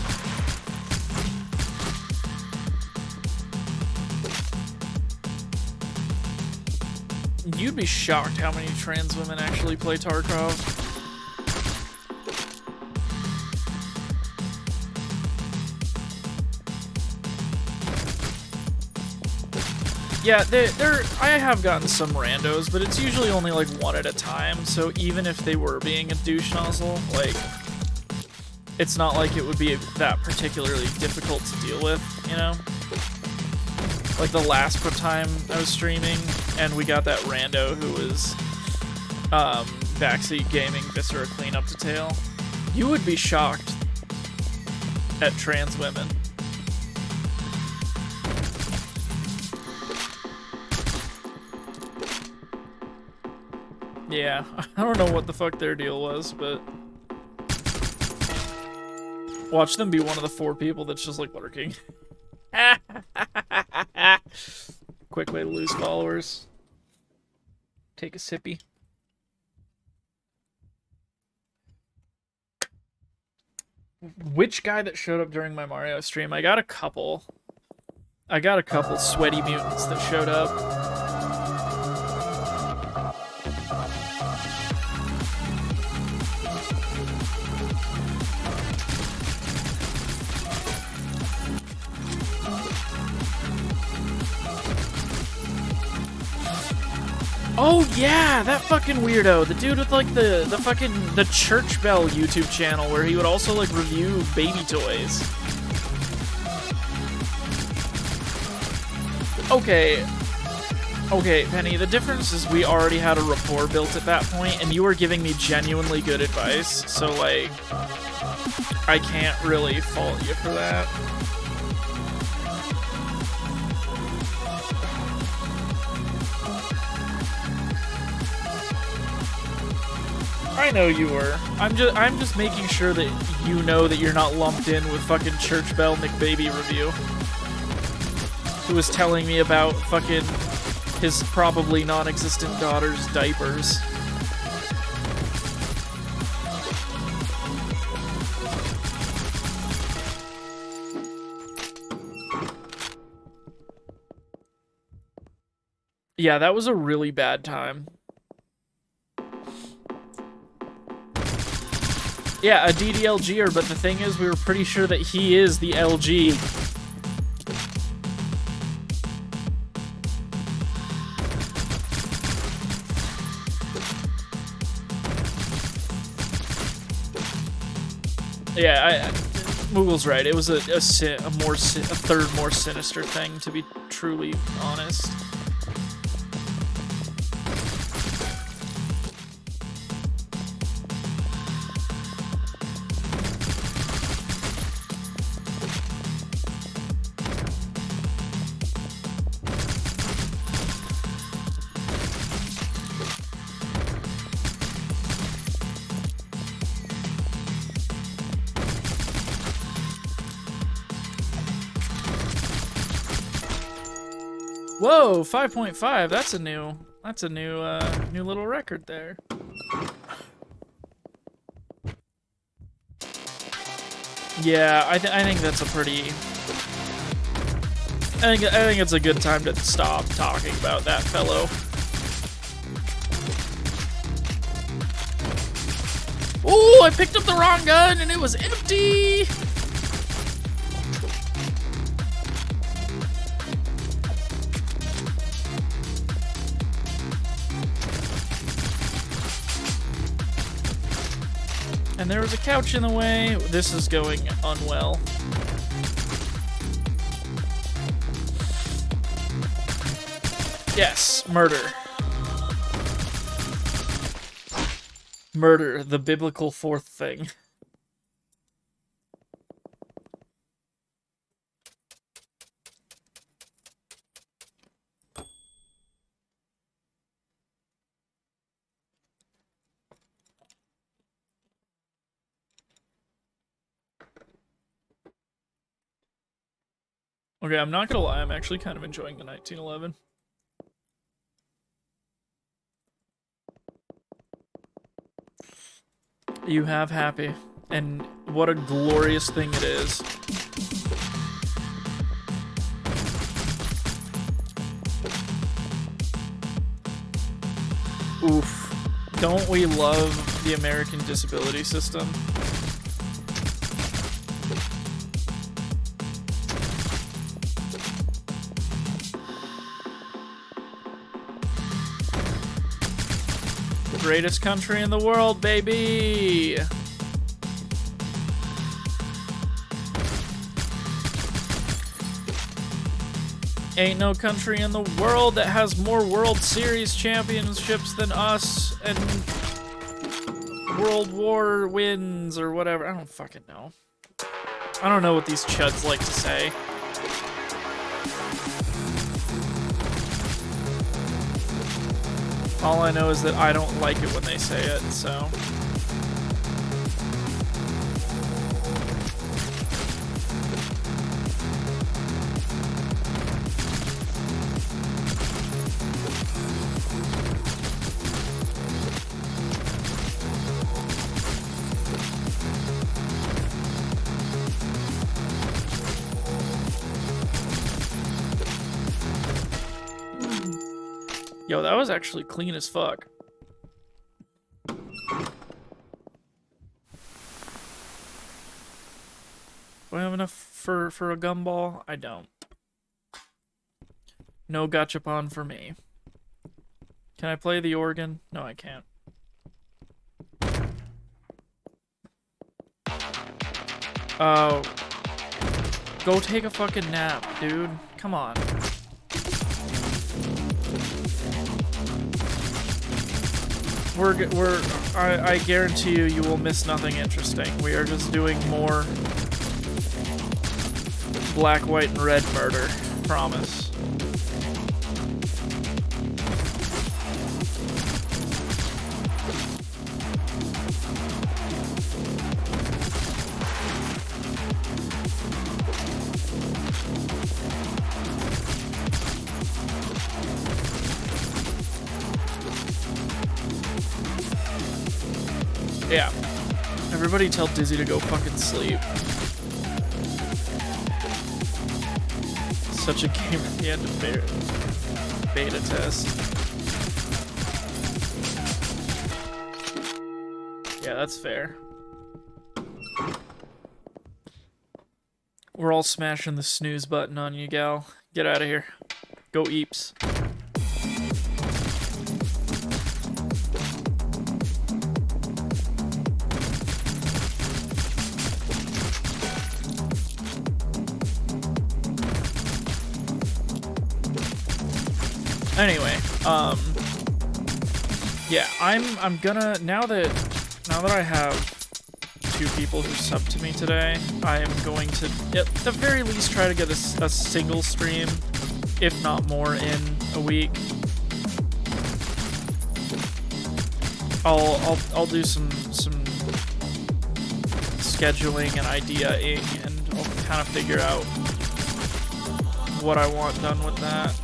A: You'd be shocked how many trans women actually play Tarkov. Yeah, I have gotten some randos, but it's usually only like one at a time, so even if they were being a douche nozzle, like, it's not like it would be that particularly difficult to deal with, you know? Like the last time I was streaming, and we got that rando who was backseat gaming Viscera cleanup detail. You would be shocked at trans women. Yeah, I don't know what the fuck their deal was, but watch them be one of the 4 people that's just like lurking. Quick way to lose followers. Take a sippy. Which guy that showed up during my Mario stream? I got a couple. I got a couple sweaty mutants that showed up. Oh yeah, that fucking weirdo. The dude with like the Church Bell YouTube channel where he would also like review baby toys. Okay. Okay, Penny, the difference is we already had a rapport built at that point, and you were giving me genuinely good advice, so like I can't really fault you for that. I know you were. I'm just making sure that you know that you're not lumped in with fucking Church Bell McBaby review, who was telling me about fucking his probably non-existent daughter's diapers. Yeah, that was a really bad time. Yeah, a DDLGer, but the thing is, we were pretty sure that he is the LG. Yeah, Moogle's right. It was a third more sinister thing, to be truly honest. Whoa, 5.5. That's a new little record there. Yeah, I think that's a pretty. I think it's a good time to stop talking about that fellow. Ooh, I picked up the wrong gun and it was empty. And there was a couch in the way. This is going unwell. Yes, murder. Murder, the biblical fourth thing. Okay, I'm not gonna lie, I'm actually kind of enjoying the 1911. You have happy, and what a glorious thing it is. Oof. Don't we love the American disability system? Greatest country in the world, baby! Ain't no country in the world that has more World Series championships than us and World War wins or whatever. I don't fucking know. I don't know what these chuds like to say. All I know is that I don't like it when they say it, so... Yo, that was actually clean as fuck. Do I have enough for a gumball? I don't. No gachapon for me. Can I play the organ? No, I can't. Oh. Go take a fucking nap, dude. Come on. I guarantee you will miss nothing interesting. We are just doing more black, white, and red murder. Promise. Yeah. Everybody tell Dizzy to go fucking sleep. Such a game at the end of beta test. Yeah, that's fair. We're all smashing the snooze button on you, gal. Get out of here. Go Eeps. Anyway, yeah, I'm gonna now that I have 2 people who sub to me today, I am going to at the very least try to get a single stream, if not more, in a week. I'll do some scheduling and ideaing, and I'll kind of figure out what I want done with that.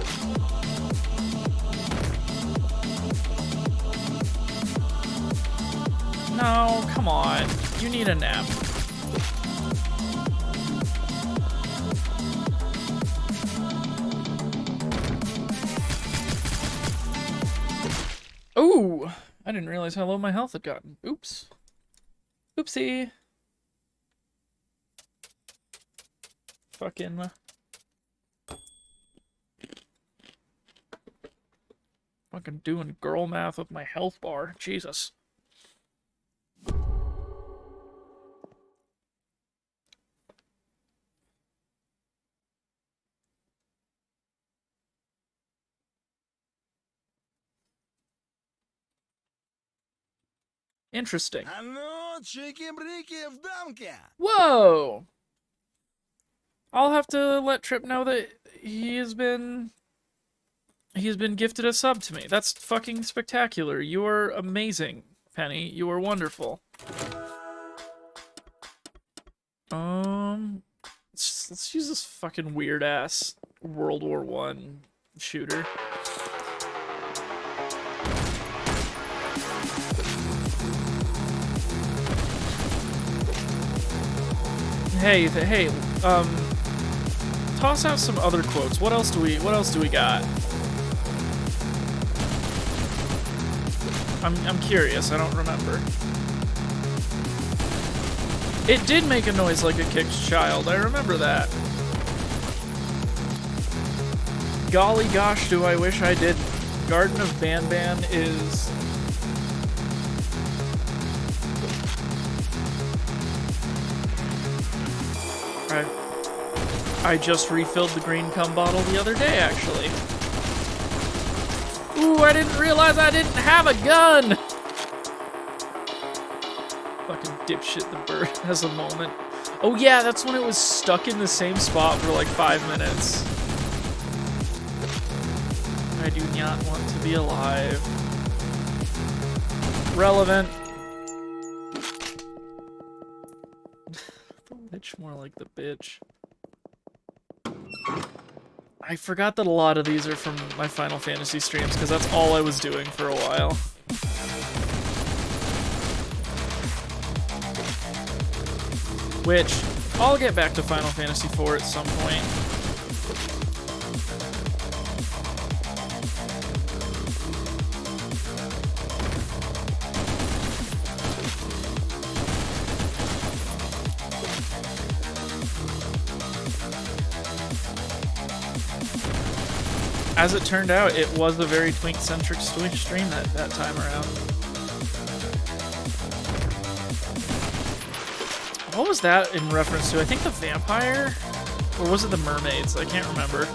A: No, come on. You need a nap. Ooh! I didn't realize how low my health had gotten. Oops. Oopsie. Fucking... Fucking doing girl math with my health bar. Jesus. Interesting. Whoa! I'll have to let Trip know that he's been gifted a sub to me. That's fucking spectacular. You are amazing, Penny. You are wonderful. Let's use this fucking weird ass World War I shooter. Hey, toss out some other quotes. What else do we got? I'm curious. I don't remember. It did make a noise like a kicked child. I remember that. Golly gosh, do I wish I did. Garden of Banban is... I just refilled the green cum bottle the other day, actually. Ooh, I didn't realize I didn't have a gun! Fucking dipshit, the bird has a moment. Oh yeah, that's when it was stuck in the same spot for like 5 minutes. I do not want to be alive. Relevant. The witch, more like the bitch. I forgot that a lot of these are from my Final Fantasy streams, because that's all I was doing for a while. Which, I'll get back to Final Fantasy IV at some point. As it turned out, it was a very Twink-centric stream that time around. What was that in reference to? I think the vampire? Or was it the mermaids? I can't remember.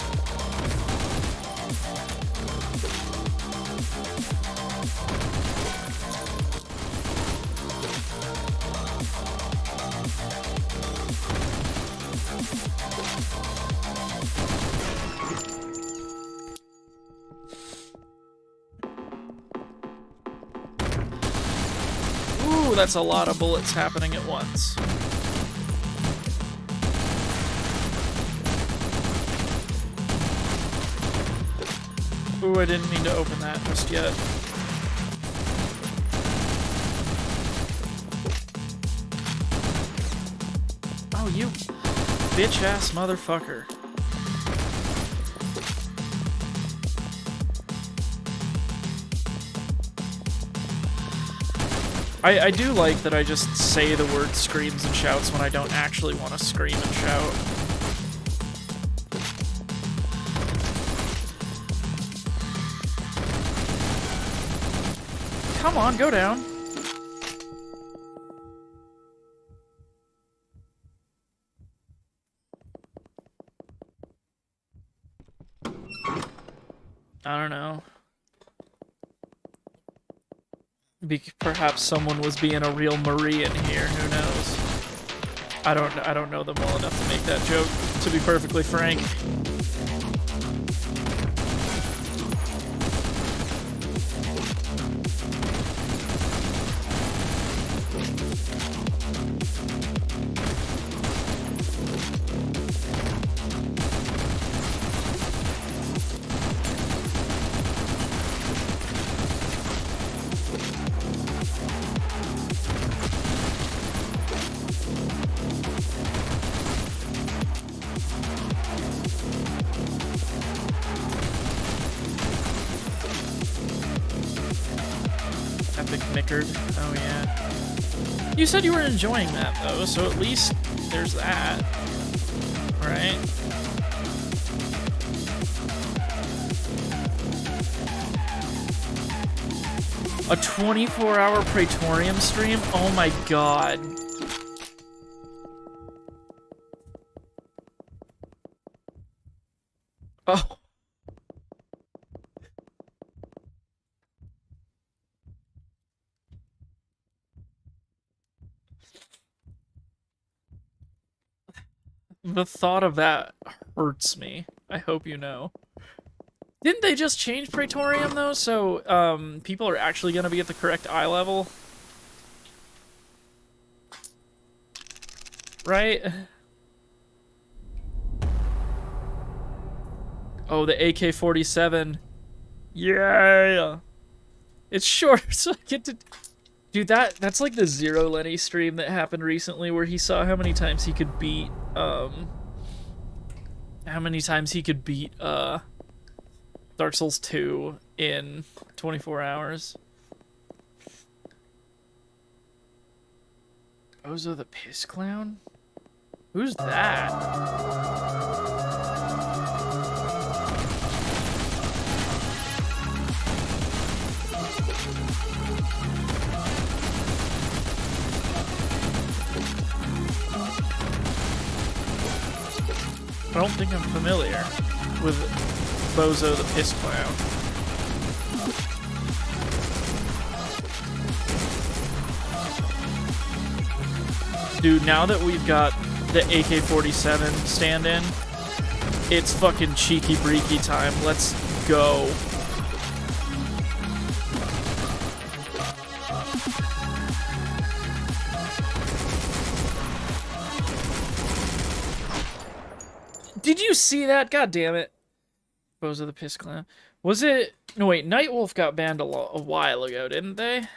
A: Ooh, that's a lot of bullets happening at once. Ooh, I didn't mean to open that just yet. Oh, you bitch-ass motherfucker. I do like that I just say the word screams and shouts when I don't actually want to scream and shout. Come on, go down. I don't know. Perhaps someone was being a real Marie in here, who knows? I don't know them well enough to make that joke, to be perfectly frank. Oh yeah. You said you were enjoying that though, so at least there's that. Right? A 24-hour Praetorium stream? Oh my god. Oh. The thought of that hurts me. I hope you know. Didn't they just change Praetorium, though? So, people are actually going to be at the correct eye level? Right? Oh, the AK-47. Yeah! It's short, so I get to... Dude, that's like the Zero Lenny stream that happened recently where he saw how many times he could beat, Dark Souls 2 in 24 hours. Ozo the Piss Clown? Who's that? don't think I'm familiar with Bozo the Piss Clown. Dude, now that we've got the AK-47 stand-in, it's fucking cheeky breaky time. Let's go. Did you see that? God damn it. Bozo the Piss Clown. Was it... No, wait. Nightwolf got banned a while ago, didn't they?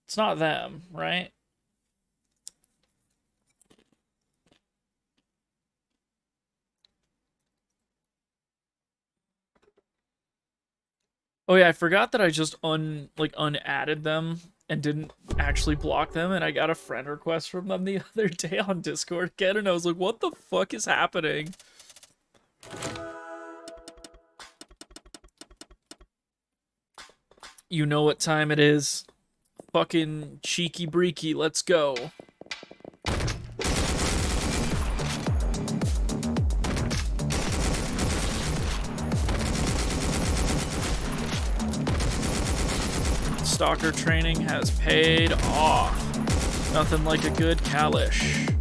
A: It's not them, right? Oh yeah, I forgot that I just unadded them and didn't actually block them, and I got a friend request from them the other day on Discord again, and I was like, what the fuck is happening? You know what time it is. Fucking cheeky breaky, let's go. Stalker training has paid off. Nothing like a good Kalish.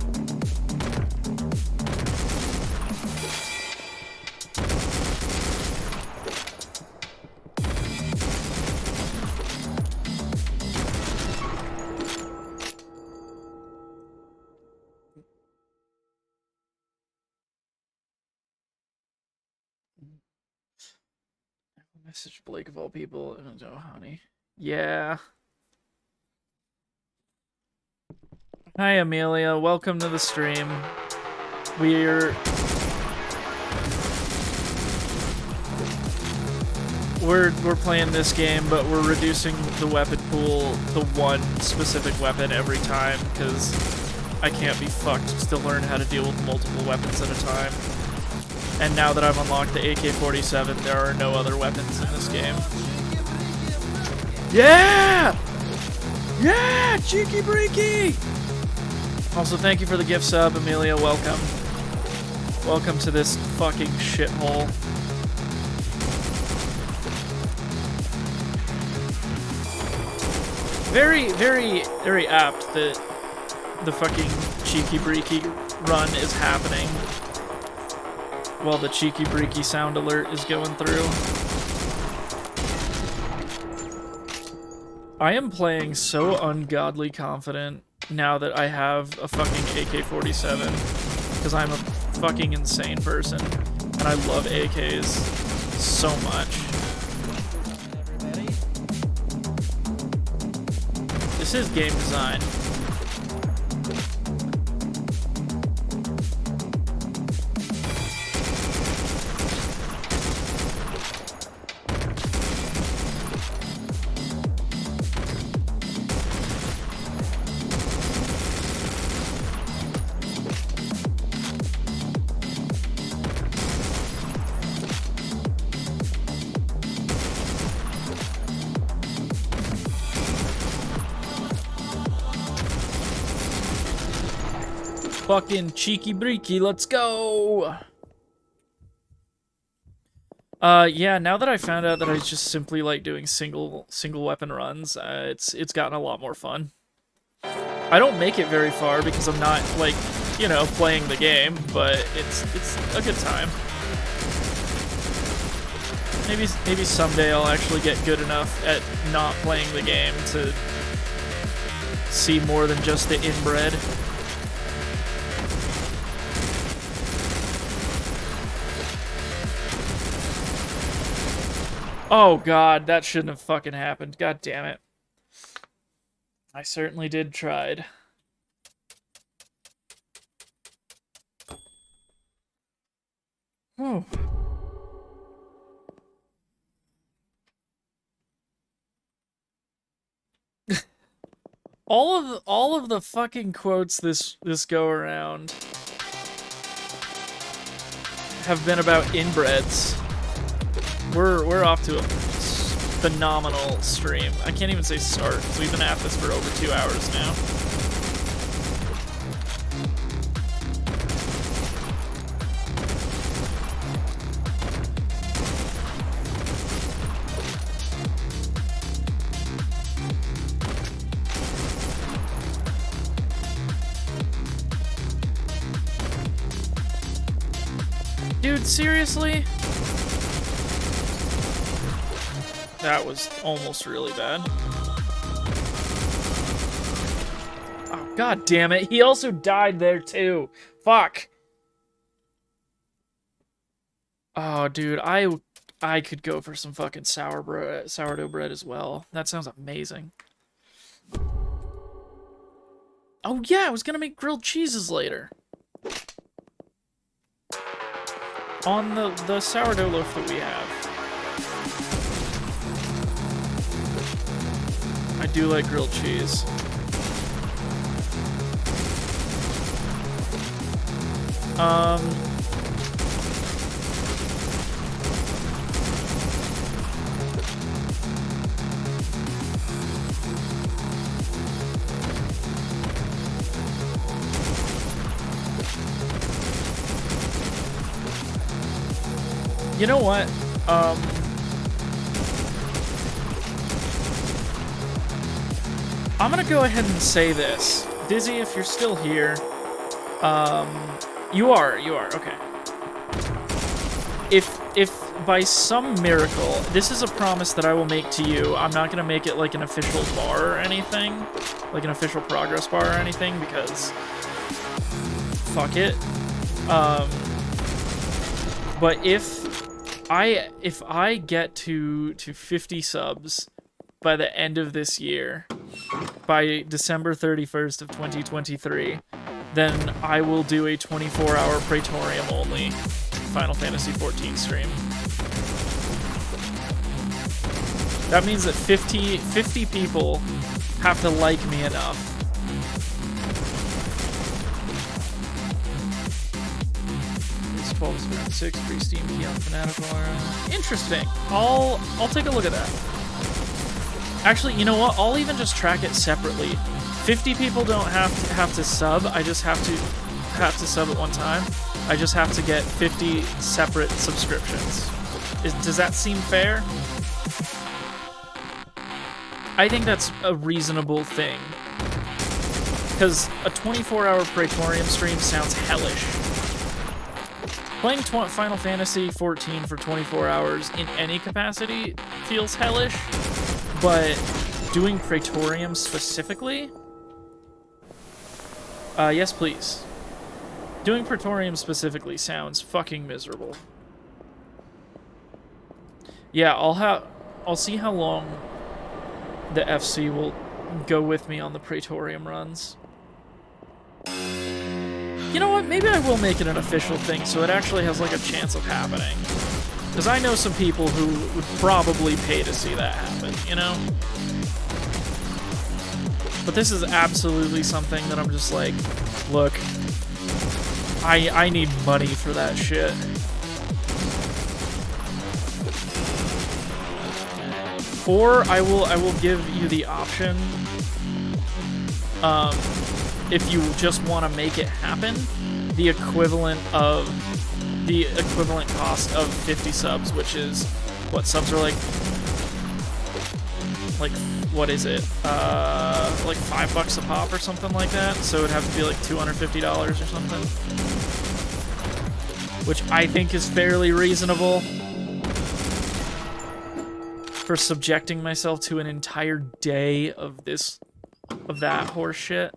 A: Message Blake of all people. Oh, honey. Yeah. Hi, Amelia. Welcome to the stream. We're playing this game, but we're reducing the weapon pool to one specific weapon every time, because I can't be fucked to learn how to deal with multiple weapons at a time. And now that I've unlocked the AK-47, there are no other weapons in this game. Yeah! Yeah! Cheeky breaky! Also, thank you for the gift sub, Amelia. Welcome. Welcome to this fucking shithole. Very, very, very apt that the fucking cheeky breaky run is happening while the cheeky breaky sound alert is going through. I am playing so ungodly confident now that I have a fucking AK-47, because I'm a fucking insane person, and I love AKs so much. This is game design. Fucking cheeky breaky, let's go! Yeah, now that I found out that I just simply like doing single weapon runs, it's gotten a lot more fun. I don't make it very far because I'm not, like, you know, playing the game, but it's a good time. Maybe someday I'll actually get good enough at not playing the game to see more than just the inbred. Oh god, that shouldn't have fucking happened. God damn it. I certainly did tried. Oh. all of the fucking quotes this go around have been about inbreds. We're off to a phenomenal stream. I can't even say start. We've been at this for over 2 hours now. Dude, seriously? That was almost really bad. Oh, god damn it. He also died there, too. Fuck. Oh, dude, I could go for some fucking sourdough bread as well. That sounds amazing. Oh, yeah, I was gonna make grilled cheeses later. On the sourdough loaf that we have. I do like grilled cheese. You know what? I'm gonna go ahead and say this. Dizzy, if you're still here, you are, okay. If by some miracle, this is a promise that I will make to you, I'm not gonna make it like an official bar or anything, like an official progress bar or anything, because fuck it. But if I get to 50 subs by the end of this year, by December 31st of 2023, then I will do a 24-hour Praetorium only Final Fantasy XIV stream. That means that 50 people have to like me enough. It's 12/6 free Steam key on Fanatical. Interesting. I'll take a look at that. Actually, you know what? I'll even just track it separately. 50 people don't have to sub. I just have to sub at one time. I just have to get 50 separate subscriptions. Does that seem fair? I think that's a reasonable thing. Because a 24-hour Praetorium stream sounds hellish. Playing Final Fantasy XIV for 24 hours in any capacity feels hellish, but doing Praetorium specifically? Yes, please. Doing Praetorium specifically sounds fucking miserable. Yeah, I'll see how long the FC will go with me on the Praetorium runs. You know what? Maybe I will make it an official thing so it actually has like a chance of happening. Because I know some people who would probably pay to see that happen, you know? But this is absolutely something that I'm just like, look, I need money for that shit. Or I will give you the option, if you just want to make it happen, the equivalent cost of 50 subs, which is what subs are like what is it? Like $5 a pop or something like that. So it'd have to be like $250 or something, which I think is fairly reasonable for subjecting myself to an entire day of that horse shit.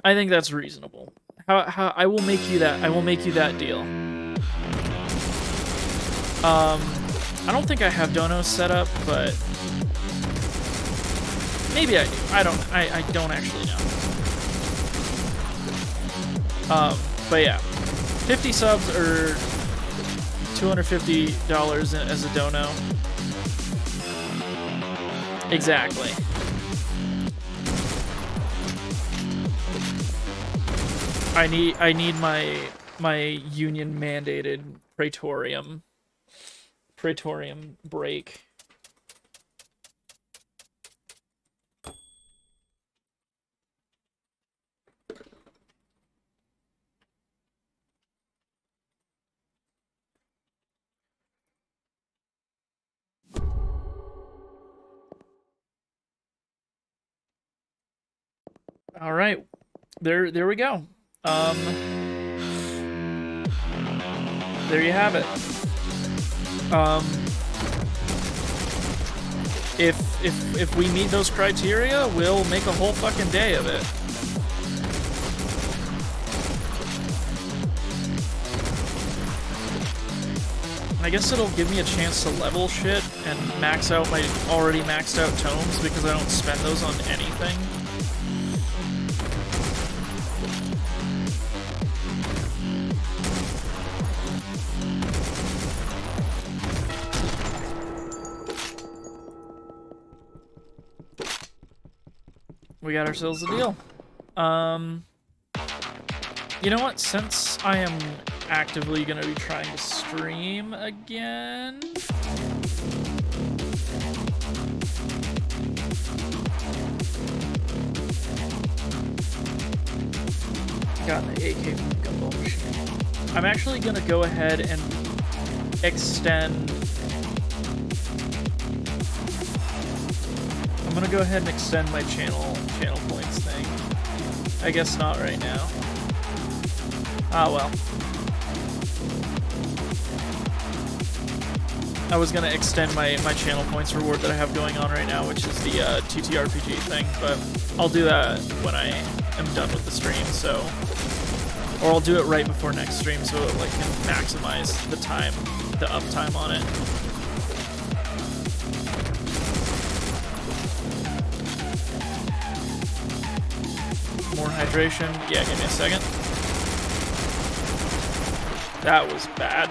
A: I think that's reasonable. How I will make you that. I will make you that deal. I don't think I have donos set up, but maybe I do. I don't actually know. But yeah, 50 subs or $250 as a dono. Exactly. I need my union mandated Praetorium break. All right, there we go. there you have it. If we meet those criteria, we'll make a whole fucking day of it. I guess it'll give me a chance to level shit and max out my already maxed out tomes because I don't spend those on anything. We got ourselves a deal. You know what? Since I am actively gonna be trying to stream again, got an AK from the gumball machine. I'm actually gonna go ahead and extend. I'm gonna go ahead and extend my channel points thing. I guess not right now. Ah well. I was gonna extend my channel points reward that I have going on right now, which is the TTRPG thing, but I'll do that when I am done with the stream, so... Or I'll do it right before next stream so it like can maximize the time, the uptime on it. More hydration. Yeah, give me a second. That was bad.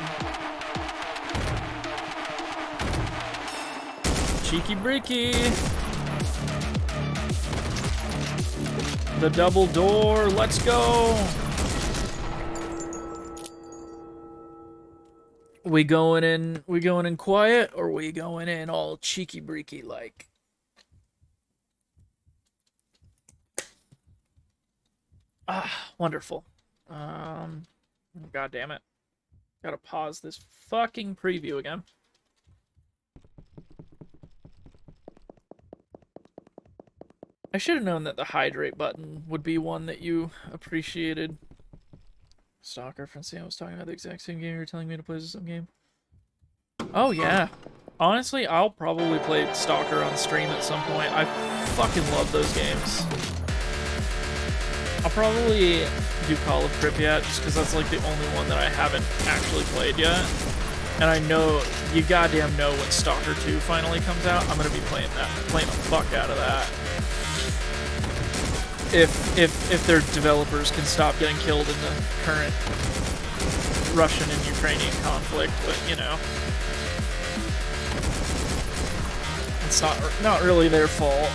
A: Cheeky breaky. The double door. Let's go. We going in quiet, or we going in all cheeky breaky like? Ah, wonderful. God damn it. Gotta pause this fucking preview again. I should have known that the hydrate button would be one that you appreciated. Stalker, Francine, I was talking about the exact same game you were telling me to play the same game. Oh, yeah. Honestly, I'll probably play Stalker on stream at some point. I fucking love those games. I'll probably do Call of Pripyat just because that's like the only one that I haven't actually played yet. And I know, you goddamn know when Stalker 2 finally comes out, I'm gonna be playing the fuck out of that. If their developers can stop getting killed in the current Russian and Ukrainian conflict, but you know, it's not really their fault.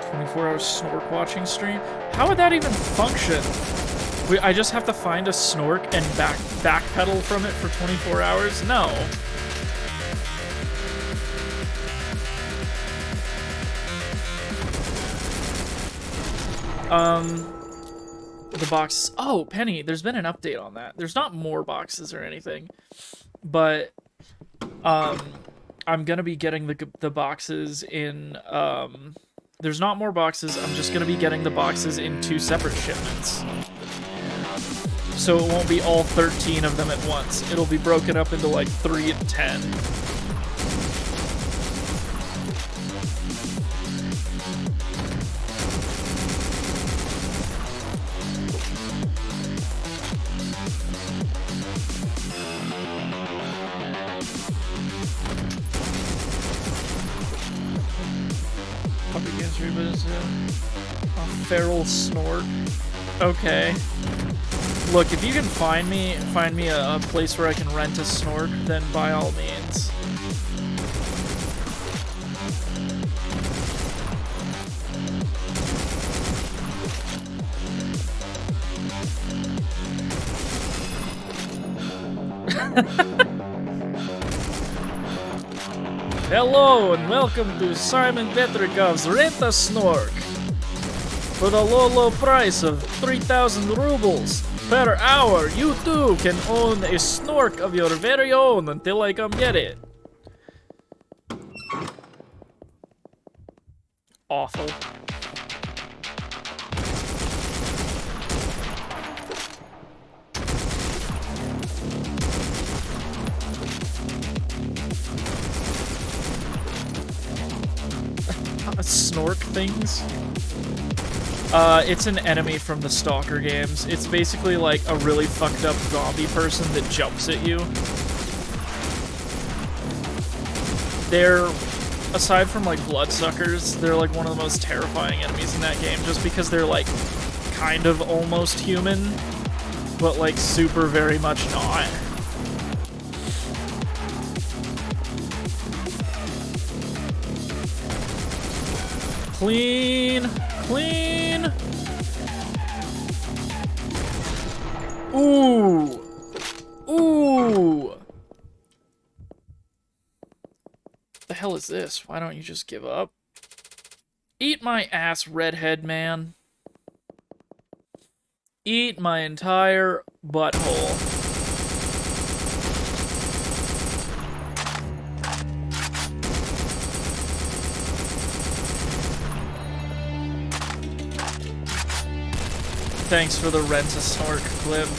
A: .24-hour snork watching stream? How would that even function? I just have to find a snork and backpedal from it for 24 hours? No. The box. Oh, Penny, there's been an update on that. There's not more boxes or anything, but I'm gonna be getting the boxes in. There's not more boxes. I'm just gonna be getting the boxes in 2 separate shipments. So it won't be all 13 of them at once. It'll be broken up into like 3 and 10. Public answer, but it's a feral snort. Okay. Look, if you can find me a place where I can rent a snork, then by all means. Hello and welcome to Simon Petrikov's Rent a Snork. For the low price of 3,000 rubles per hour, you too can own a snork of your very own until I come get it. awful. Snork things? It's an enemy from the Stalker games. It's basically like a really fucked up zombie person that jumps at you. They're, aside from like bloodsuckers, they're like one of the most terrifying enemies in that game just because they're like kind of almost human, but like super very much not. Clean! Clean! Ooh! Ooh! The hell is this? Why don't you just give up? Eat my ass, redhead man. Eat my entire butthole. Thanks for the rent-a-snork clip.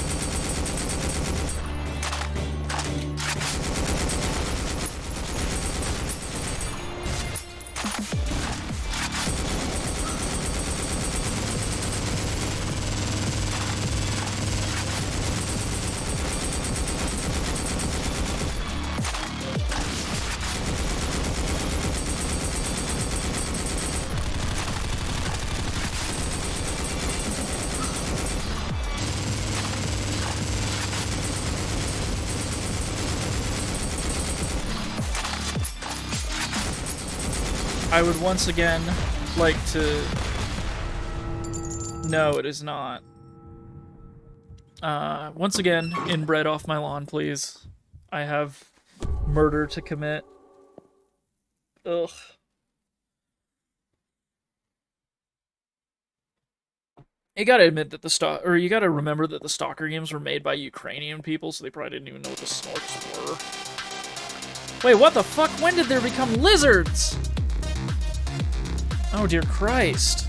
A: I would once again like to... No, it is not. Once again, inbred off my lawn, please. I have murder to commit. Ugh. You gotta admit that you gotta remember that the Stalker games were made by Ukrainian people, so they probably didn't even know what the snorks were. Wait, what the fuck? When did there become lizards? Oh, dear Christ.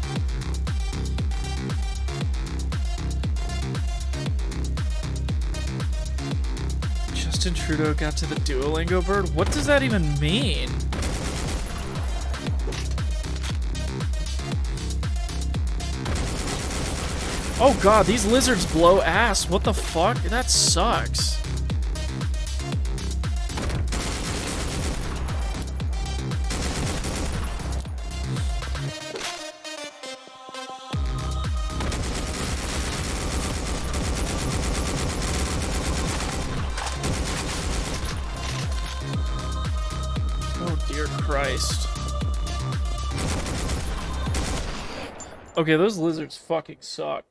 A: Justin Trudeau got to the Duolingo bird? What does that even mean? Oh god, these lizards blow ass. What the fuck? That sucks. Christ. Okay, those lizards fucking suck.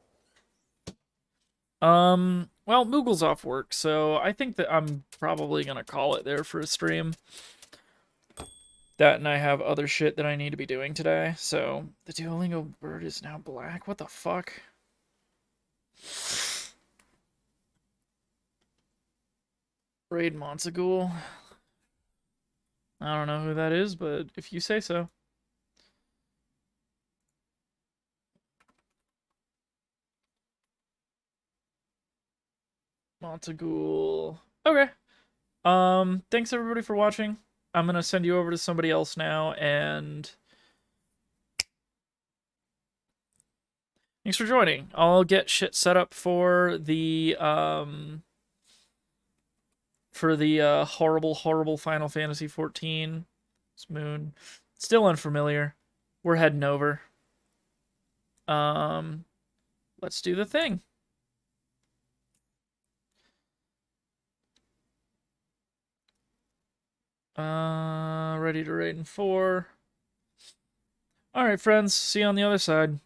A: Well, Moogle's off work, so I think that I'm probably gonna call it there for a stream. That and I have other shit that I need to be doing today, so the Duolingo bird is now black? What the fuck? Raid Monsegool. I don't know who that is, but if you say so. Montegool. Okay. Thanks everybody for watching. I'm gonna send you over to somebody else now, and thanks for joining. I'll get shit set up for the horrible, horrible Final Fantasy 14. It's Moon. Still unfamiliar. We're heading over. Let's do the thing. Ready to raid in 4. Alright, friends. See you on the other side.